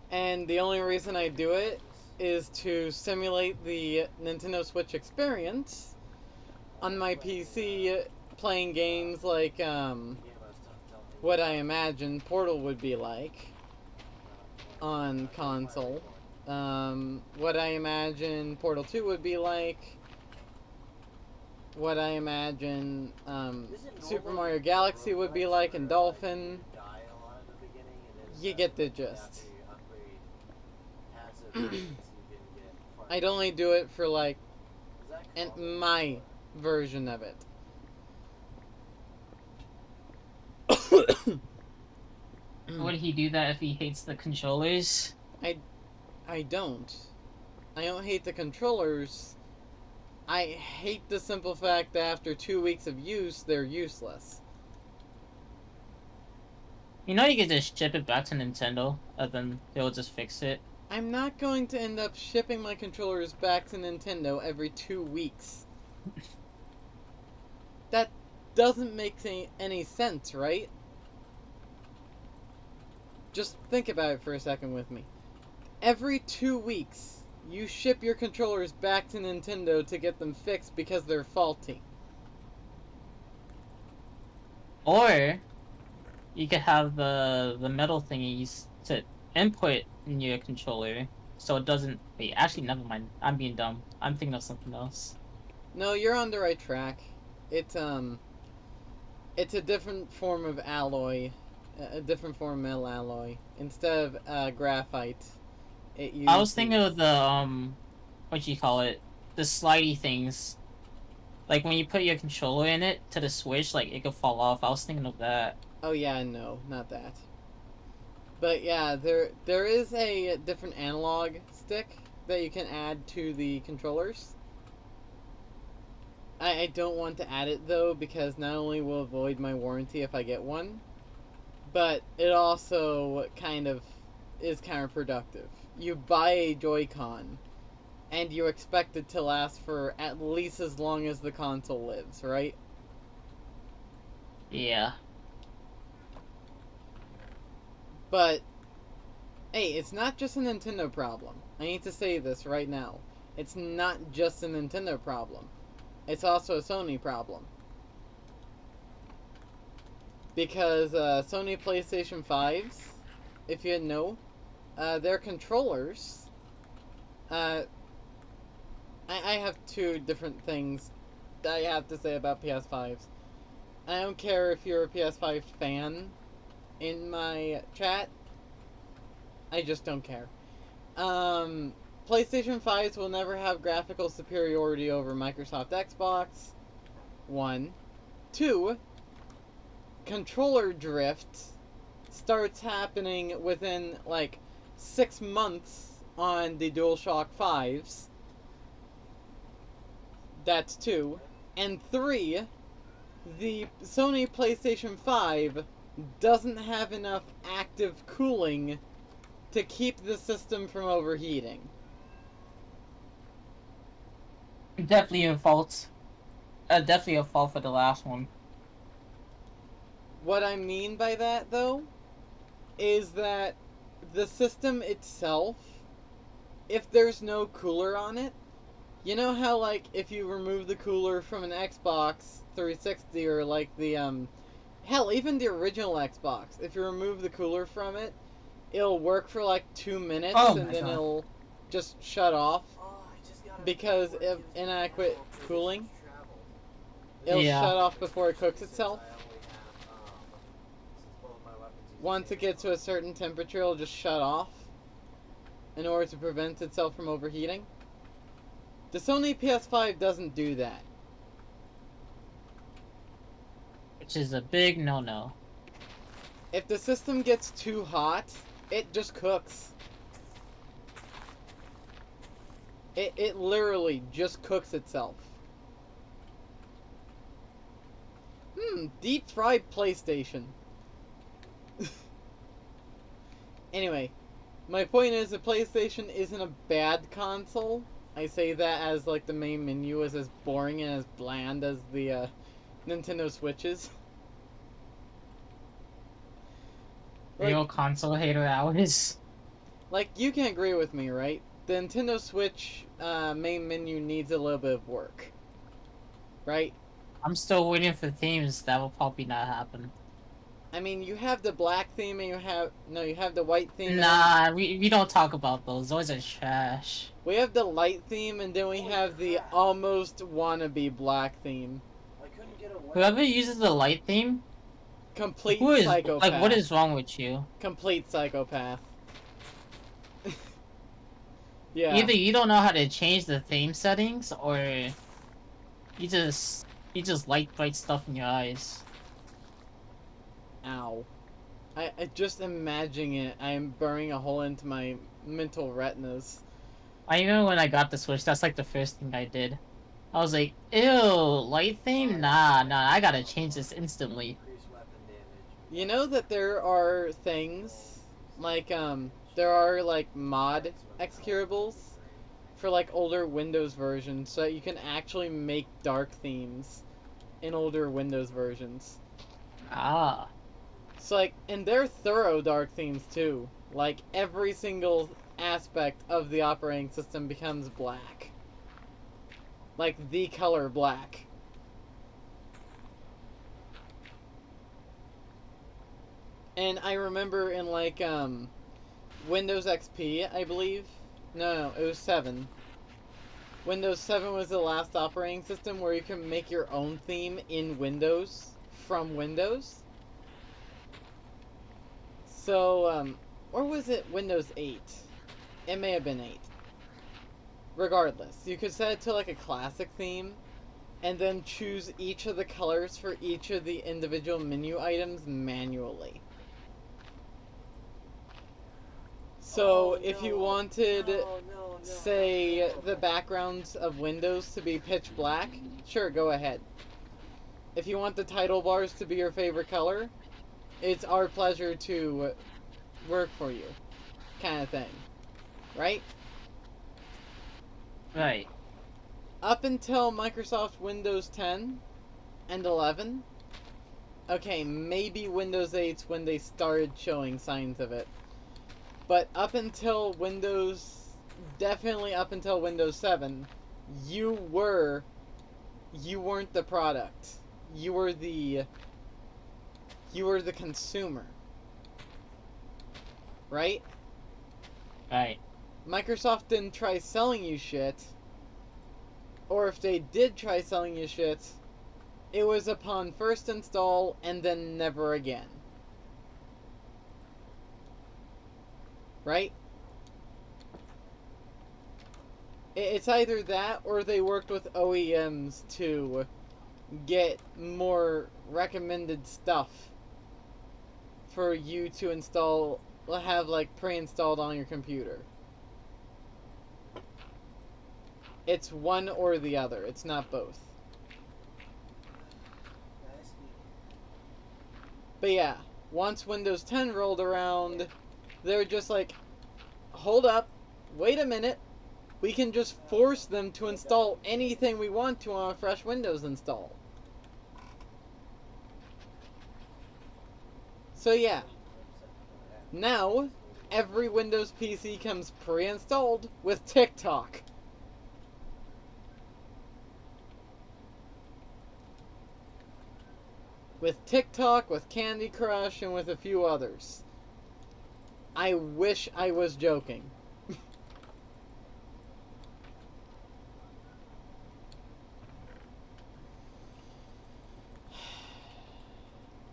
And the only reason I do it is to simulate the Nintendo Switch experience on my PC, playing games like The game I was telling you what about. I imagine Portal would be like on console. What I imagine Portal 2 would be like. What I imagine Super Mario Galaxy would be like in Dolphin. You get the gist. I'd only do it for like my version of it. Would he do that if he hates the controllers? I don't. I don't hate the controllers. I hate the simple fact that after 2 weeks of use, they're useless. You know you could just ship it back to Nintendo, and then they'll just fix it. I'm not going to end up shipping my controllers back to Nintendo every 2 weeks. That doesn't make any sense, right? Just think about it for a second with me. Every 2 weeks, you ship your controllers back to Nintendo to get them fixed because they're faulty. Or you could have the metal thingies to input in your controller, so it doesn't. Wait, actually, never mind. I'm being dumb. I'm thinking of something else. No, you're on the right track. It's a different form of alloy, a different form of metal alloy. Instead of graphite, it uses... I was thinking of the what do you call it? The slidey things. Like when you put your controller in it to the Switch, like it could fall off. I was thinking of that. Oh yeah, no, not that. But yeah, there is a different analog stick that you can add to the controllers. I don't want to add it though, because not only will it void my warranty if I get one, but it also kind of is counterproductive. You buy a Joy-Con, and you expect it to last for at least as long as the console lives, right? Yeah. But, hey, it's not just a Nintendo problem. I need to say this right now. It's not just a Nintendo problem. It's also a Sony problem. Because Sony PlayStation 5s, if you didn't know, their controllers... I have two different things I have to say about PS5s. I don't care if you're a PS5 fan in my chat. I just don't care. PlayStation 5s will never have graphical superiority over Microsoft Xbox. 1. 2. Controller drift starts happening within like 6 months on the DualShock 5s. That's 2. And 3. The Sony PlayStation 5 doesn't have enough active cooling to keep the system from overheating. Definitely a fault. Definitely a fault for the last one. What I mean by that, though, is that the system itself, if there's no cooler on it, you know how, like, if you remove the cooler from an Xbox 360 or, like, the, hell, even the original Xbox, if you remove the cooler from it, it'll work for, like, 2 minutes Oh and my then God. it'll just shut off Oh, I just got because of inadequate cooling. It'll Yeah. shut off before it cooks itself. I only have, since both my weapons use Once it gets to a certain temperature, it'll just shut off in order to prevent itself from overheating. The Sony PS5 doesn't do that. Which is a big no-no. If the system gets too hot, it just cooks. It literally just cooks itself. Deep fried PlayStation. Anyway, my point is the PlayStation isn't a bad console. I say that as like the main menu is as boring and as bland as the Nintendo Switches. Real console hater hours. Like, you can agree with me, right? The Nintendo Switch main menu needs a little bit of work. Right? I'm still waiting for themes. That will probably not happen. I mean, you have the black theme and you have... No, you have the white theme. Nah, we don't talk about those. Those are trash. We have the light theme and then we have the almost wannabe black theme. I couldn't get away. Whoever uses the light theme, Complete who is psychopath. like, what is wrong with you? Complete psychopath. Yeah. Either you don't know how to change the theme settings, or you just like bright stuff in your eyes. Ow. I just imagining it, I'm burning a hole into my mental retinas. I remember when I got the Switch, that's like the first thing I did. I was like, ew, light theme? Nah, I gotta change this instantly. Increase weapon damage. You know that there are things, like, there are, like, mod executables for, like, older Windows versions, so that you can actually make dark themes in older Windows versions. Ah. So, like, and they're thorough dark themes, too. Like, every single aspect of the operating system becomes black. Like, the color black. And I remember in, like, Windows XP, I believe. No, it was 7. Windows 7 was the last operating system where you can make your own theme in Windows from Windows. So, or was it Windows 8? It may have been 8. Regardless, you could set it to like a classic theme and then choose each of the colors for each of the individual menu items manually. So, if you wanted, say, the backgrounds of Windows to be pitch black, sure, go ahead. If you want the title bars to be your favorite color, it's our pleasure to work for you, kind of thing. Right? Right. Up until Microsoft Windows 10 and 11, okay, maybe Windows 8's when they started showing signs of it. But up until definitely up until Windows 7, you weren't the product. You were the consumer. Right? Right. Microsoft didn't try selling you shit. Or if they did try selling you shit, it was upon first install and then never again. Right? It's either that or they worked with OEMs to get more recommended stuff for you to install, have like pre-installed on your computer. It's one or the other. It's not both. But yeah, once Windows 10 rolled around, they were just like, hold up, wait a minute. We can just force them to install anything we want to on a fresh Windows install. So yeah, now every Windows PC comes pre-installed with TikTok. With TikTok, with Candy Crush, and with a few others. I wish I was joking.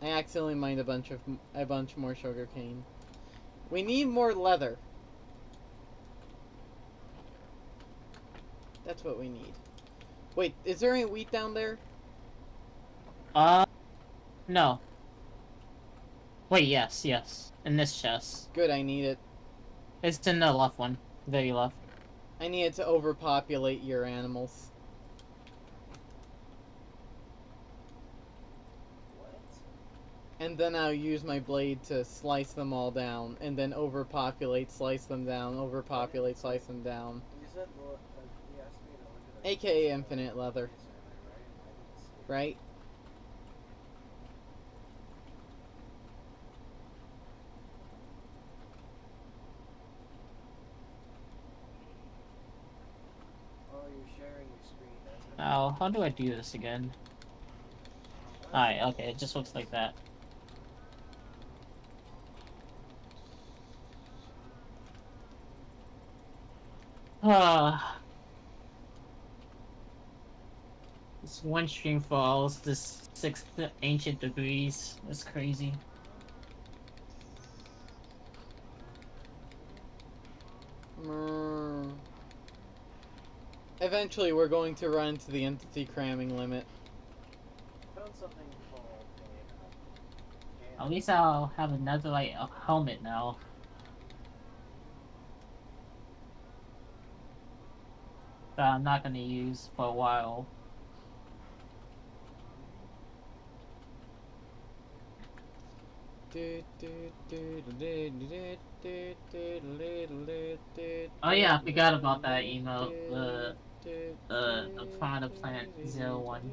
I accidentally mined a bunch more sugarcane. We need more leather. That's what we need. Wait, is there any wheat down there? No. Wait, yes. In this chest. Good, I need it. It's in the left one. Very left. I need it to overpopulate your animals. What? And then I'll use my blade to slice them all down, and then overpopulate, slice them down, overpopulate, slice them down. You said you asked me to look at AKA infinite leather. Right? Oh, you're sharing your screen. That's what Now, how do I do this again? Alright, okay, it just looks like that. This one stream falls, this 6 ancient degrees. That's crazy. Eventually, we're going to run into the entity cramming limit. found something called At least I'll have another, like, a helmet now. That I'm not gonna use for a while. Oh yeah, I forgot about that email. The Prana Plant 01.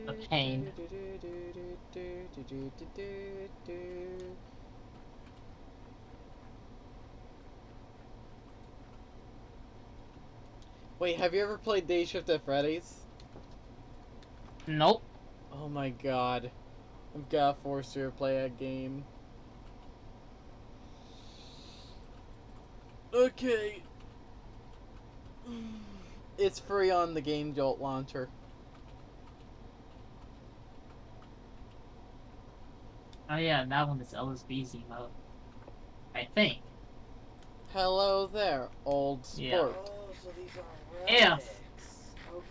A pain. Wait, have you ever played Day Shift at Freddy's? Nope. Oh my god. I've got to force you to play that game. Okay. It's free on the Game Jolt launcher. Oh yeah, that one is LSB's email. I think. Hello there, old sport. Yeah. Oh, so these are Yeah. relics. Okay.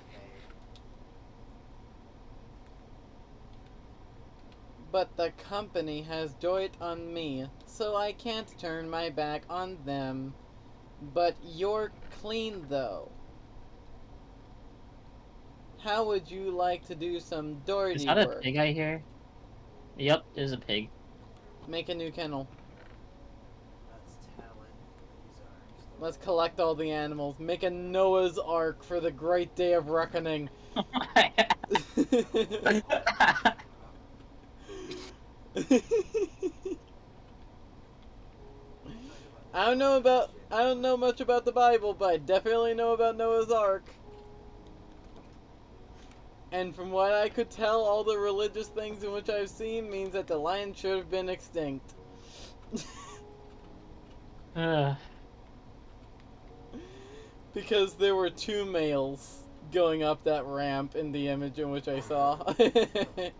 But the company has joined on me, so I can't turn my back on them. But you're clean though. How would you like to do some dirty Is that a work? pig I hear? Yep, there's a pig. Make a new kennel. That's talent. These are Let's collect all the animals. Make a Noah's Ark for the great day of reckoning. I don't know much about the Bible, but I definitely know about Noah's Ark. And from what I could tell, all the religious things in which I've seen means that the lion should have been extinct. Because there were two males going up that ramp in the image in which I saw. Yeah.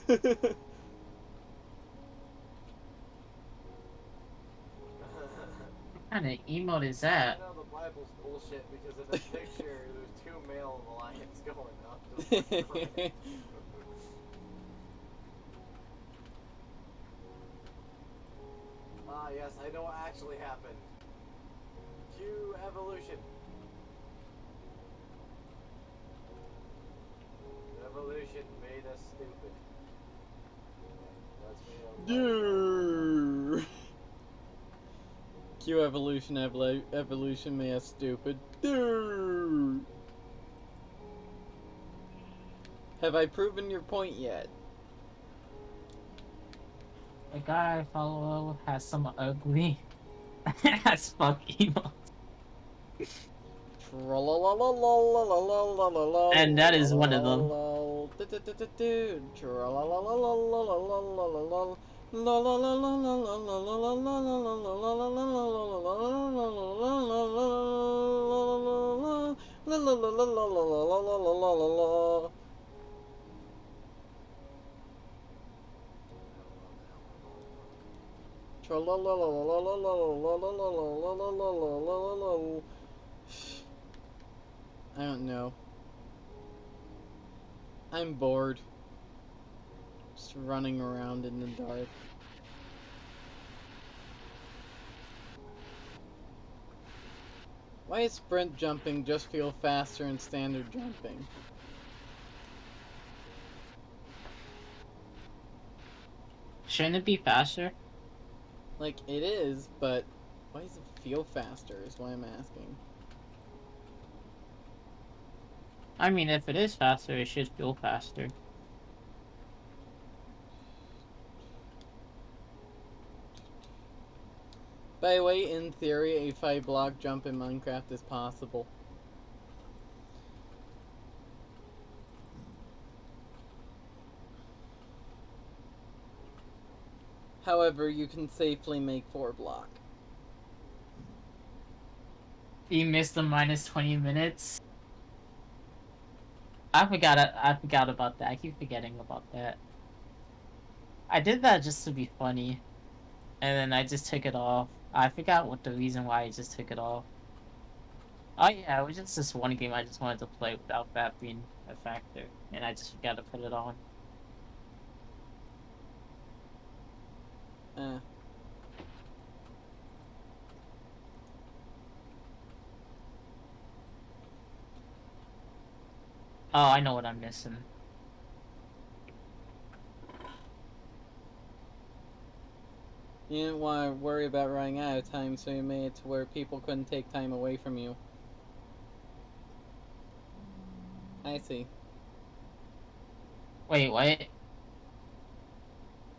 What kind of emote is I that? know the Bible's bullshit because in the picture there's two male lions going up to the right. Ah, yes, I know what actually happened. Cue evolution. Evolution made us stupid. That's made a Durr. Q evolution, evolution made us stupid. Durr. Have I proven your point yet? The guy I follow has some ugly as fuck emote. And that is one of them. I don't know. I'm bored. Just running around in the dark. Why does sprint jumping just feel faster than standard jumping? Shouldn't it be faster? Like, it is, but why does it feel faster is what I'm asking. I mean, if it is faster, it should feel faster. By the way, in theory, a 5-block jump in Minecraft is possible. However, you can safely make 4-block. You missed the minus 20 minutes. I forgot about that. I keep forgetting about that. I did that just to be funny. And then I just took it off. I forgot what the reason why I just took it off. Oh yeah, it was just this one game I just wanted to play without that being a factor. And I just forgot to put it on. Eh. Oh, I know what I'm missing. You didn't want to worry about running out of time, so you made it to where people couldn't take time away from you. I see. Wait, what?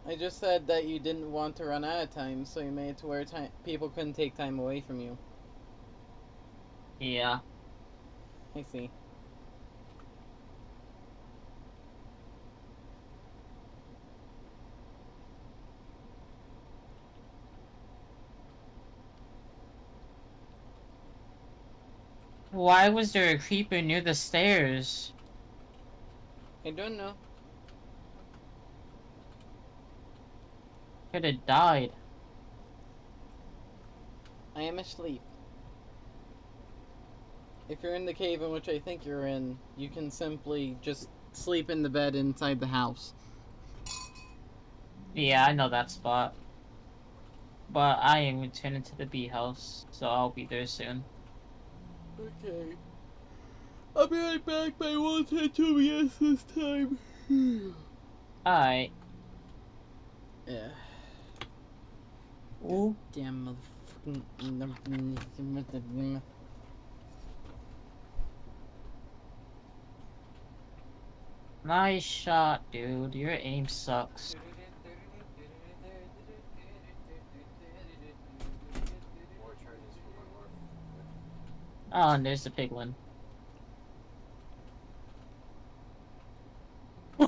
I just said that you didn't want to run out of time, so you made it to where people couldn't take time away from you. Yeah. I see. Why was there a creeper near the stairs? I don't know. Could have died. I am asleep. If you're in the cave in which I think you're in, you can simply just sleep in the bed inside the house. Yeah, I know that spot. But I am returning to the bee house, so I'll be there soon. Okay. I'll be right back, but I won't take 2 minutes this time. Alright. Yeah. Ooh. Damn motherfucking. Nice shot, dude. Your aim sucks. More charges for my work. Oh, and there's the piglin.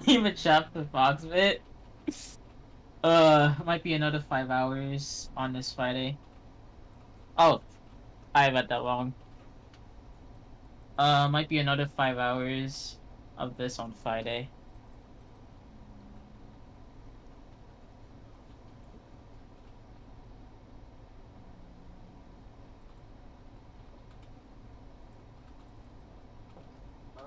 Even chop the fox bit. Might be another 5 hours on this Friday. Oh, I read that wrong. Might be another 5 hours of this on Friday. Huh?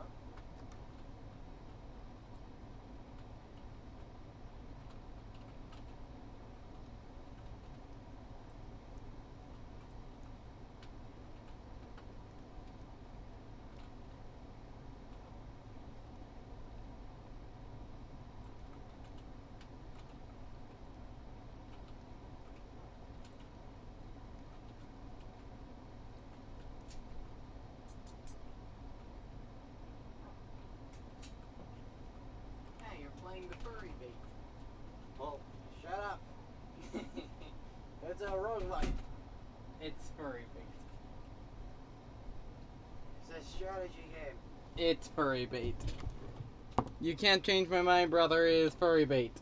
Hey, you're playing the furry bait. Well, shut up. It's a roguelike. It's furry bait. It's a strategy game. It's furry bait. You can't change my mind, brother. It is furry bait.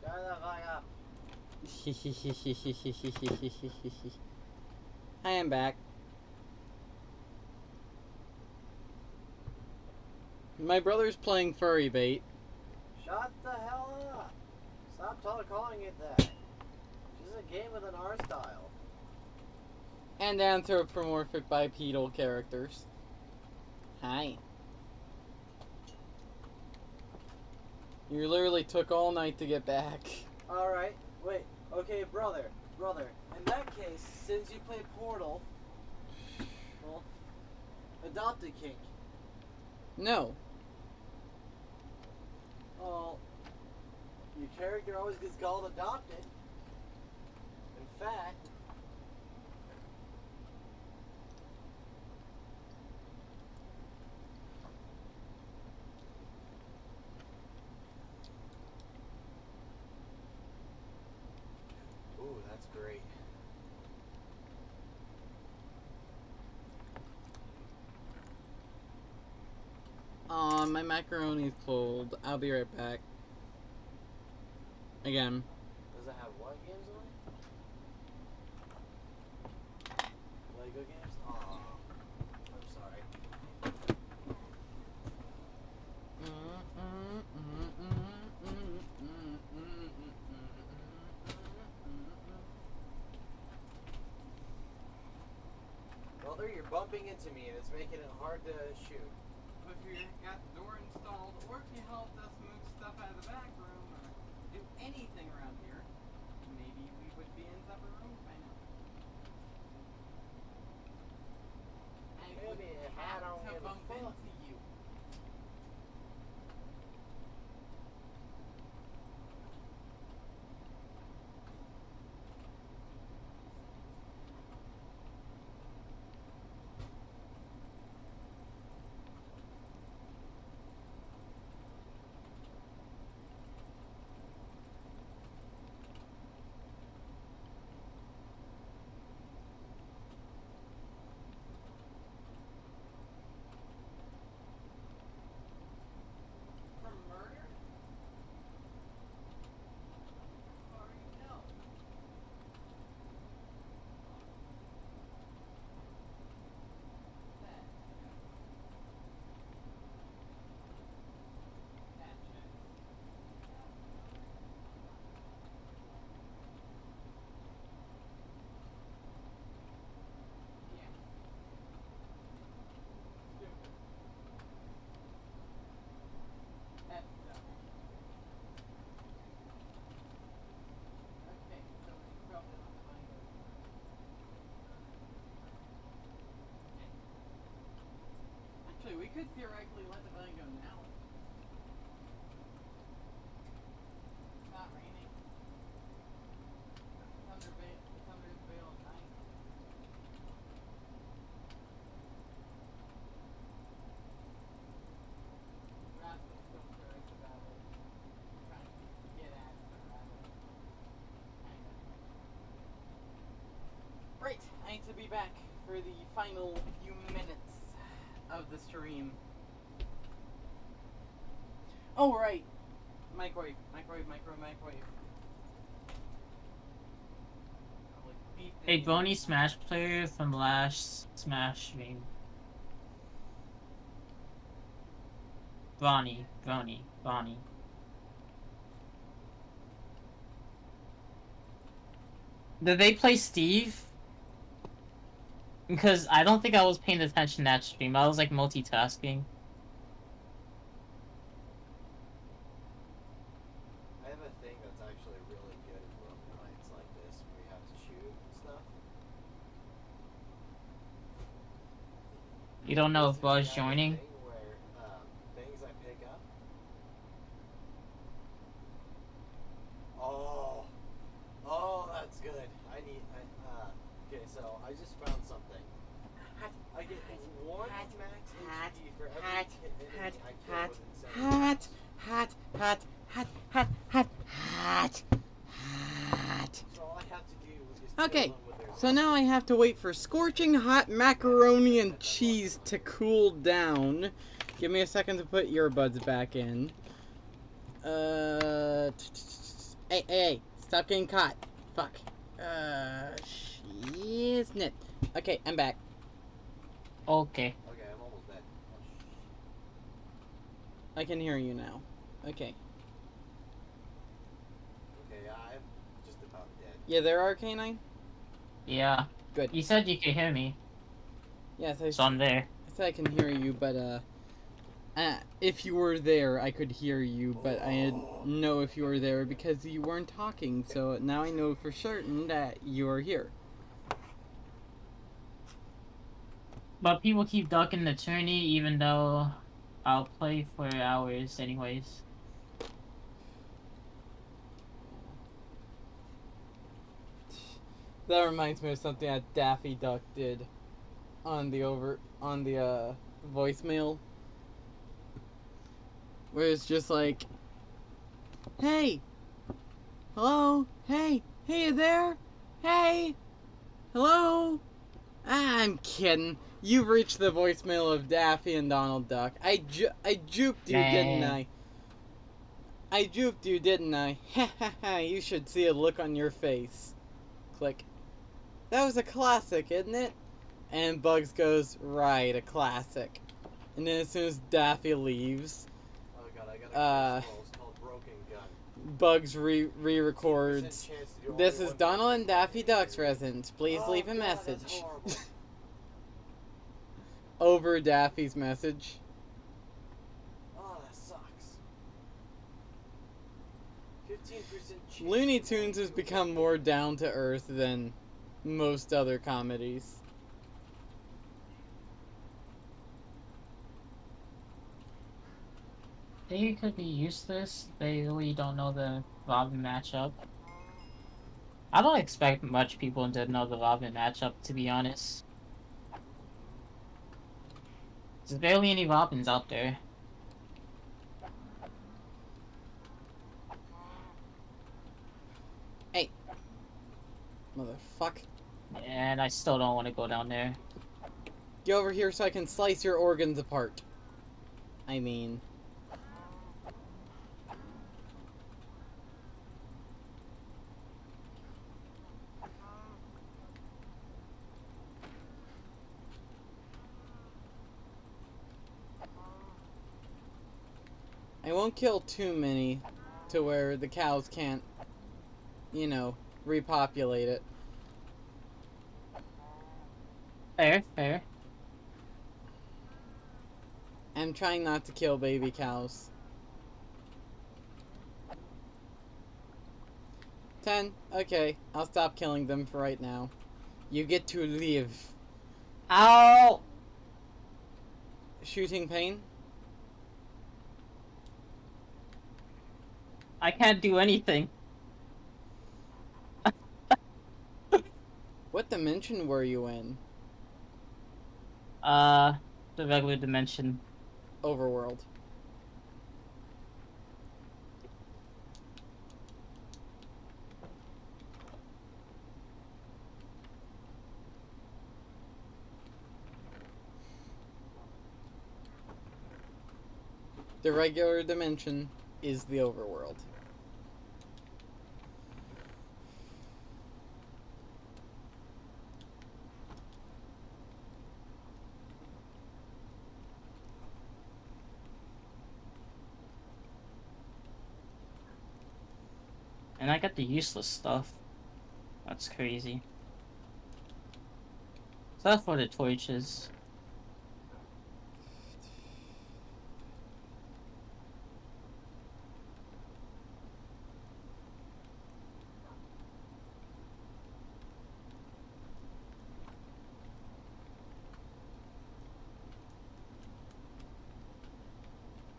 Shut the fuck up. I am back. My brother's playing furry bait. Shut the hell up. Stop calling it that. It's just a game with an art style. And anthropomorphic bipedal characters. Hi. You literally took all night to get back. Alright, wait. Okay, brother. In that case, since you play Portal, well, adopt a kink. No. Well, your character always gets called adopted. In fact, ooh, that's great. My macaroni's cold. I'll be right back. Again. Does it have what games on it? Lego games? Aw. I'm sorry. Brother, you're bumping into me and it's making it hard to shoot. If you got the door installed, or if you helped us move stuff out of the back room, or do anything around here, maybe we would be in separate rooms by now. I would Maybe if I have don't to give a bump fuck. into you. For murder? Or no? That. That checks. Yeah. Stupid. That's dumb. Okay, so we should probably let the money go first. Okay. Actually, we could theoretically let the money go now. It's not raining. It's under the veil of night. Rascal's still curious about it. Trying to get at the rabbit. Kind of. Right, I need to be back for the final few minutes of the stream. Oh, right. Microwave. I'll like beef A thing. Boney Smash player from last Smash stream. Bonnie. Did they play Steve? Because I don't think I was paying attention that stream. I was like multitasking. I have a thing that's actually really good in broken nights like this where you have to shoot and stuff. You don't know This if Buzz exact joining? thing where things I pick up. Oh, that's good. Okay, so I just found something. I get one max HP for every enemy I kill with insanity. So all I have to do is kill Okay, them with their so now I have to wait for scorching hot macaroni and cheese to cool down. Give me a second to put earbuds back in. Hey, stop getting caught. Fuck. Shiznit. Okay, I'm back. Okay. Okay, I'm almost dead. I can hear you now. Okay. Okay, I'm just about dead. Yeah, there, Arcanine? Yeah. Good. You said you could hear me, Yes, so I'm there. I said I can hear you, but, if you were there, I could hear you, but I didn't know if you were there because you weren't talking, so now I know for certain that you are here. But people keep ducking the tourney even though I'll play for hours anyways. That reminds me of something that Daffy Duck did on the voicemail, where it's just like, hey, hello, hey, you there? Hey, hello? I'm kidding. You've reached the voicemail of Daffy and Donald Duck. I juked you, didn't I? I juked you, didn't I? Ha ha ha, you should see a look on your face. Click. That was a classic, isn't it? And Bugs goes, right, a classic. And then as soon as Daffy leaves, Oh god, I got a it's called Broken Gun. Bugs re-records. 10% chance to do This only is one Donald thing and before Daffy hitting Duck's the release. residence. Please Oh, leave a God, that's message. horrible. Over Daffy's message. Oh, that sucks. 15% chance. Looney Tunes has become more down to earth than most other comedies. They could be useless. They really don't know the Robin matchup. I don't expect much people to know the Robin matchup, to be honest. There's barely any Robins out there. Hey. Motherfuck. And I still don't want to go down there. Get over here so I can slice your organs apart. I mean... I won't kill too many to where the cows can't, you know, repopulate it. Fair. I'm trying not to kill baby cows. 10. Okay, I'll stop killing them for right now. You get to live. Ow! Shooting pain? I can't do anything. What dimension were you in? The regular dimension. Overworld. The regular dimension is the overworld. And I got the useless stuff. That's crazy. So that's for the torches.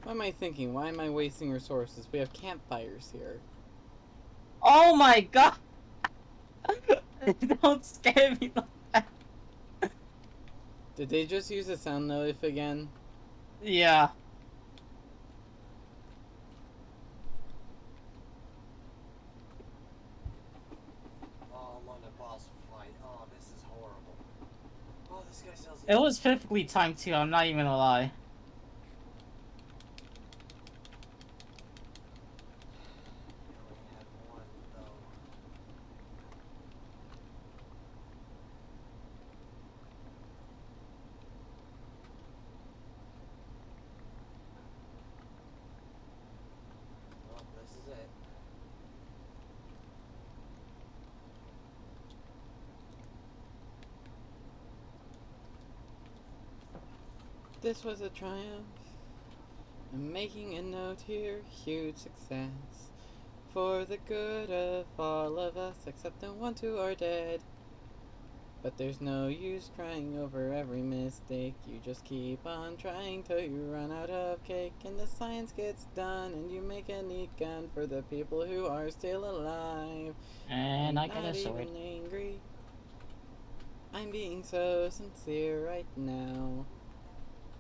What am I thinking? Why am I wasting resources? We have campfires here. Oh my god! Don't scare me like that. Did they just use a sound notif again? Yeah. Oh, I'm on a boss fight. Oh, this is horrible. Oh, this guy sells. It was perfectly timed too, I'm not even gonna lie. We only had one though. Well, this is it. This was a triumph. I'm making a note here, huge success. For the good of all of us, except the ones who are dead. But there's no use crying over every mistake. You just keep on trying till you run out of cake. And the science gets done, and you make a neat gun for the people who are still alive. And I'm I get a not sword. even angry. I'm being so sincere right now.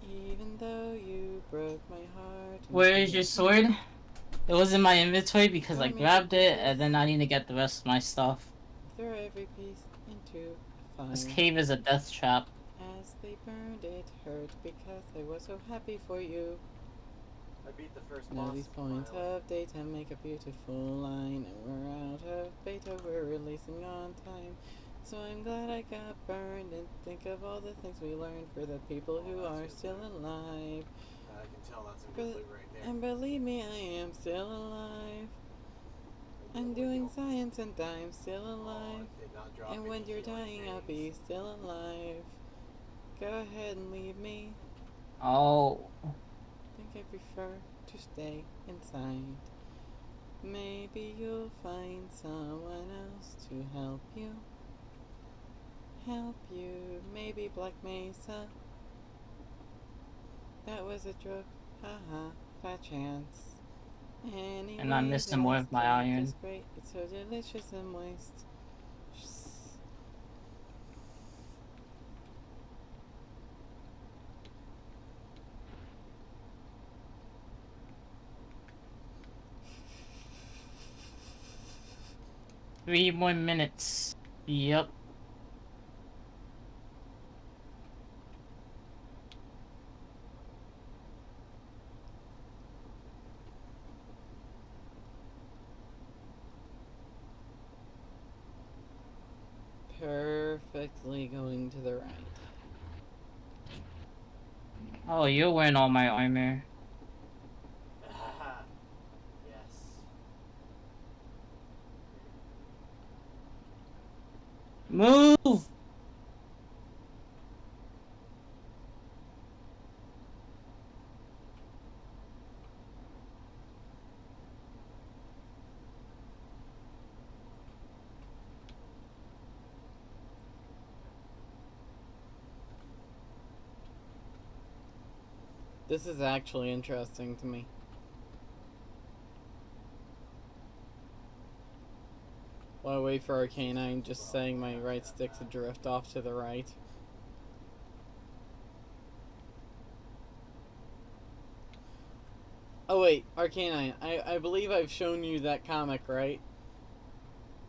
Even though you broke my heart. Where is your sword? It was in my inventory because I grabbed it and then I need to get the rest of my stuff. Throw every piece into a This fire. cave is a death trap. As they burned, it hurt because I was so happy for you. I beat the first Now boss these points finally. of data make a beautiful line, and we're out of beta, we're releasing on time. So I'm glad I got burned, and think of all the things we learned for the people who that's are good still loot. alive. I can tell that's some good loot right there. And believe me, I am still alive. Maybe I'm a doing wiggle. science and I'm still Oh, alive. it did not drop And any when you're healing dying, I'll be things. still alive. Go ahead and leave me. Oh. Think I prefer to stay inside. Maybe you'll find someone else to help you. Help you, maybe Black Mesa. That was a joke, haha, fat chance. And I'm Anyways, missing and more this of my cake is iron. great. It's so delicious and moist. 3 more minutes. Yep. Perfectly going to the right. Oh, you're wearing all my armor. Yes. Move! This is actually interesting to me. While I wait for Arcanine, just setting my right stick to drift off to the right. Oh wait, Arcanine, I believe I've shown you that comic, right?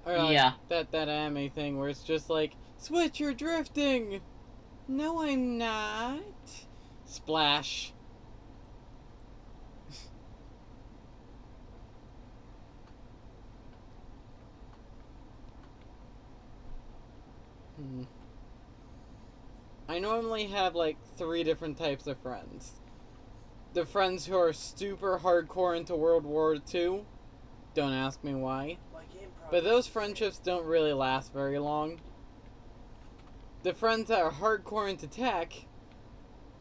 Or Yeah. that anime thing where it's just like, Switch, you're drifting! No, I'm not. Splash. I normally have like 3 different types of friends. The friends who are super hardcore into World War II. Don't ask me why. Like But those friendships don't really last very long. The friends that are hardcore into tech,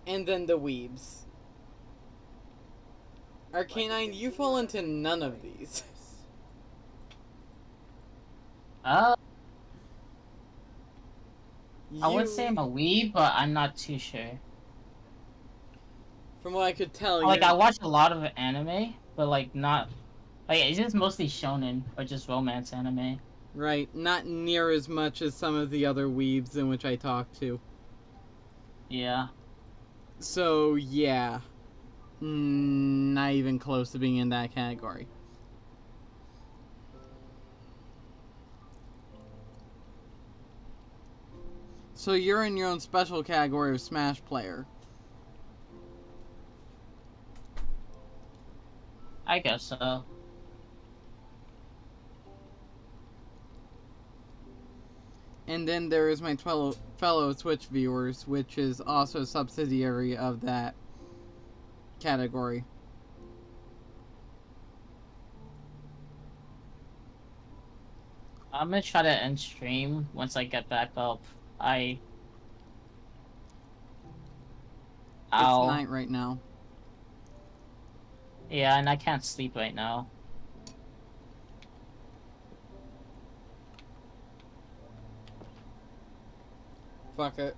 and then the weebs. Arcanine, you fall into none of these. Uh, I would say I'm You, a weeb, but I'm not too sure. from what I could tell, Like, you're I watch a lot of anime, but like not like it's just mostly shonen or just romance anime. right, not near as much as some of the other weebs in which I talk to. Yeah. So, yeah. Not even close to being in that category. So you're in your own special category of Smash player. I guess so. And then there is my fellow Twitch viewers, which is also a subsidiary of that category. I'm gonna try to end stream once I get back up. I It's Ow. night right now. Yeah, and I can't sleep right now. Fuck it.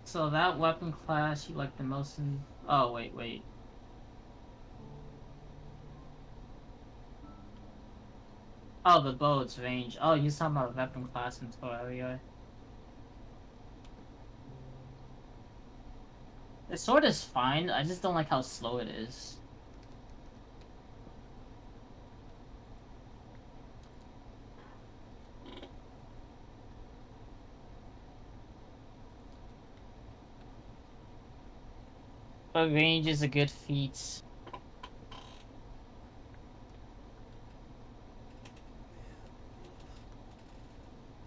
So that weapon class you like the most in oh wait. Oh, the bow's range. Oh, you're talking about weapon class in Terraria. The sword is fine, I just don't like how slow it is. But range is a good feat.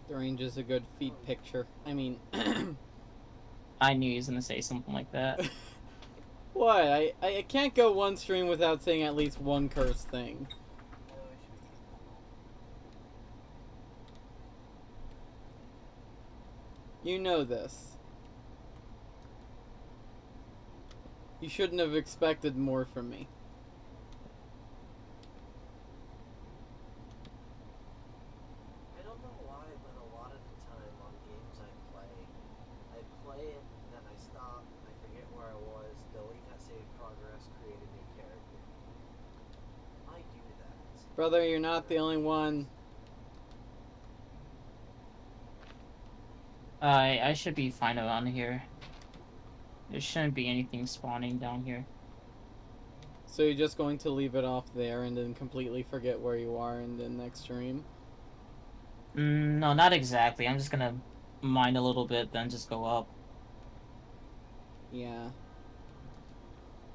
The range is a good feed picture. I mean, I knew he was gonna say something like that. what? I can't go one stream without saying at least one curse thing. You know this. You shouldn't have expected more from me. I don't know why, but a lot of the time on games I play it, then I stop, I forget where I was, delete that save progress, create a new character. I do that. Brother, you're not the only one. I should be fine around here. There shouldn't be anything spawning down here. So you're just going to leave it off there and then completely forget where you are in the next stream? No, not exactly. I'm just gonna mine a little bit, then just go up. Yeah.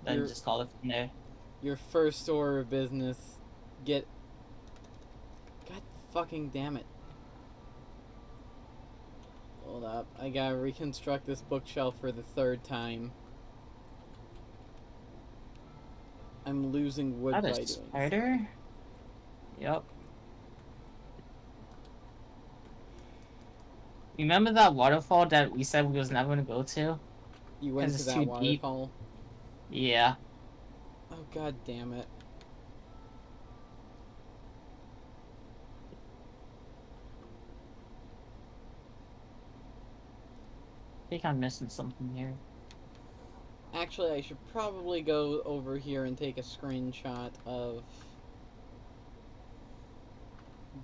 Then just call it from there. Your first order of business, get... God fucking damn it. Hold up. I gotta reconstruct this bookshelf for the third time. I'm losing wood That by is doing so. spider? Yep. Remember that waterfall that we said we was never gonna go to? You went Because to it's that too deep. waterfall? Yeah. Oh god damn it. I think I'm missing something here. Actually, I should probably go over here and take a screenshot of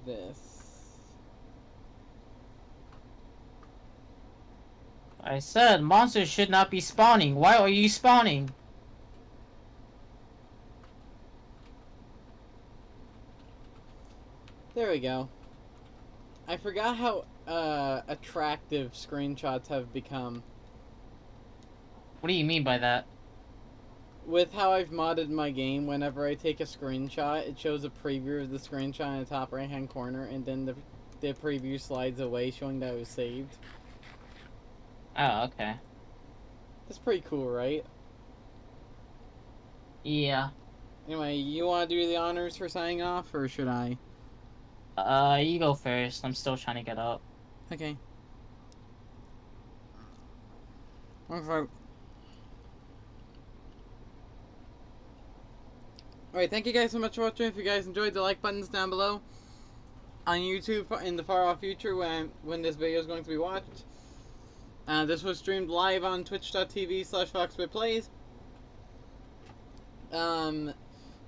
this. I said monsters should not be spawning. Why are you spawning? There we go. I forgot how attractive screenshots have become. What do you mean by that? with how I've modded my game, whenever I take a screenshot, it shows a preview of the screenshot in the top right hand corner, and then the preview slides away, showing that it was saved. Oh, okay. That's pretty cool, right? Yeah. Anyway, you want to do the honors for signing off, or should I? You go first. I'm still trying to get up. Okay. Okay. Alright, thank you guys so much for watching. If you guys enjoyed, the like button's down below. On YouTube in the far off future when this video is going to be watched. This was streamed live on twitch.tv/foxbyplays.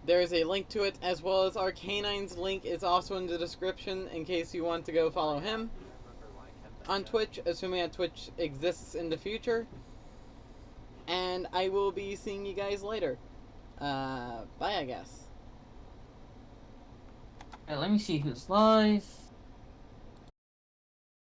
There's a link to it, as well as Arcanine's link is also in the description in case you want to go follow him on Twitch, assuming that Twitch exists in the future. And I will be seeing you guys later. Bye, I guess. Alright, let me see who's live.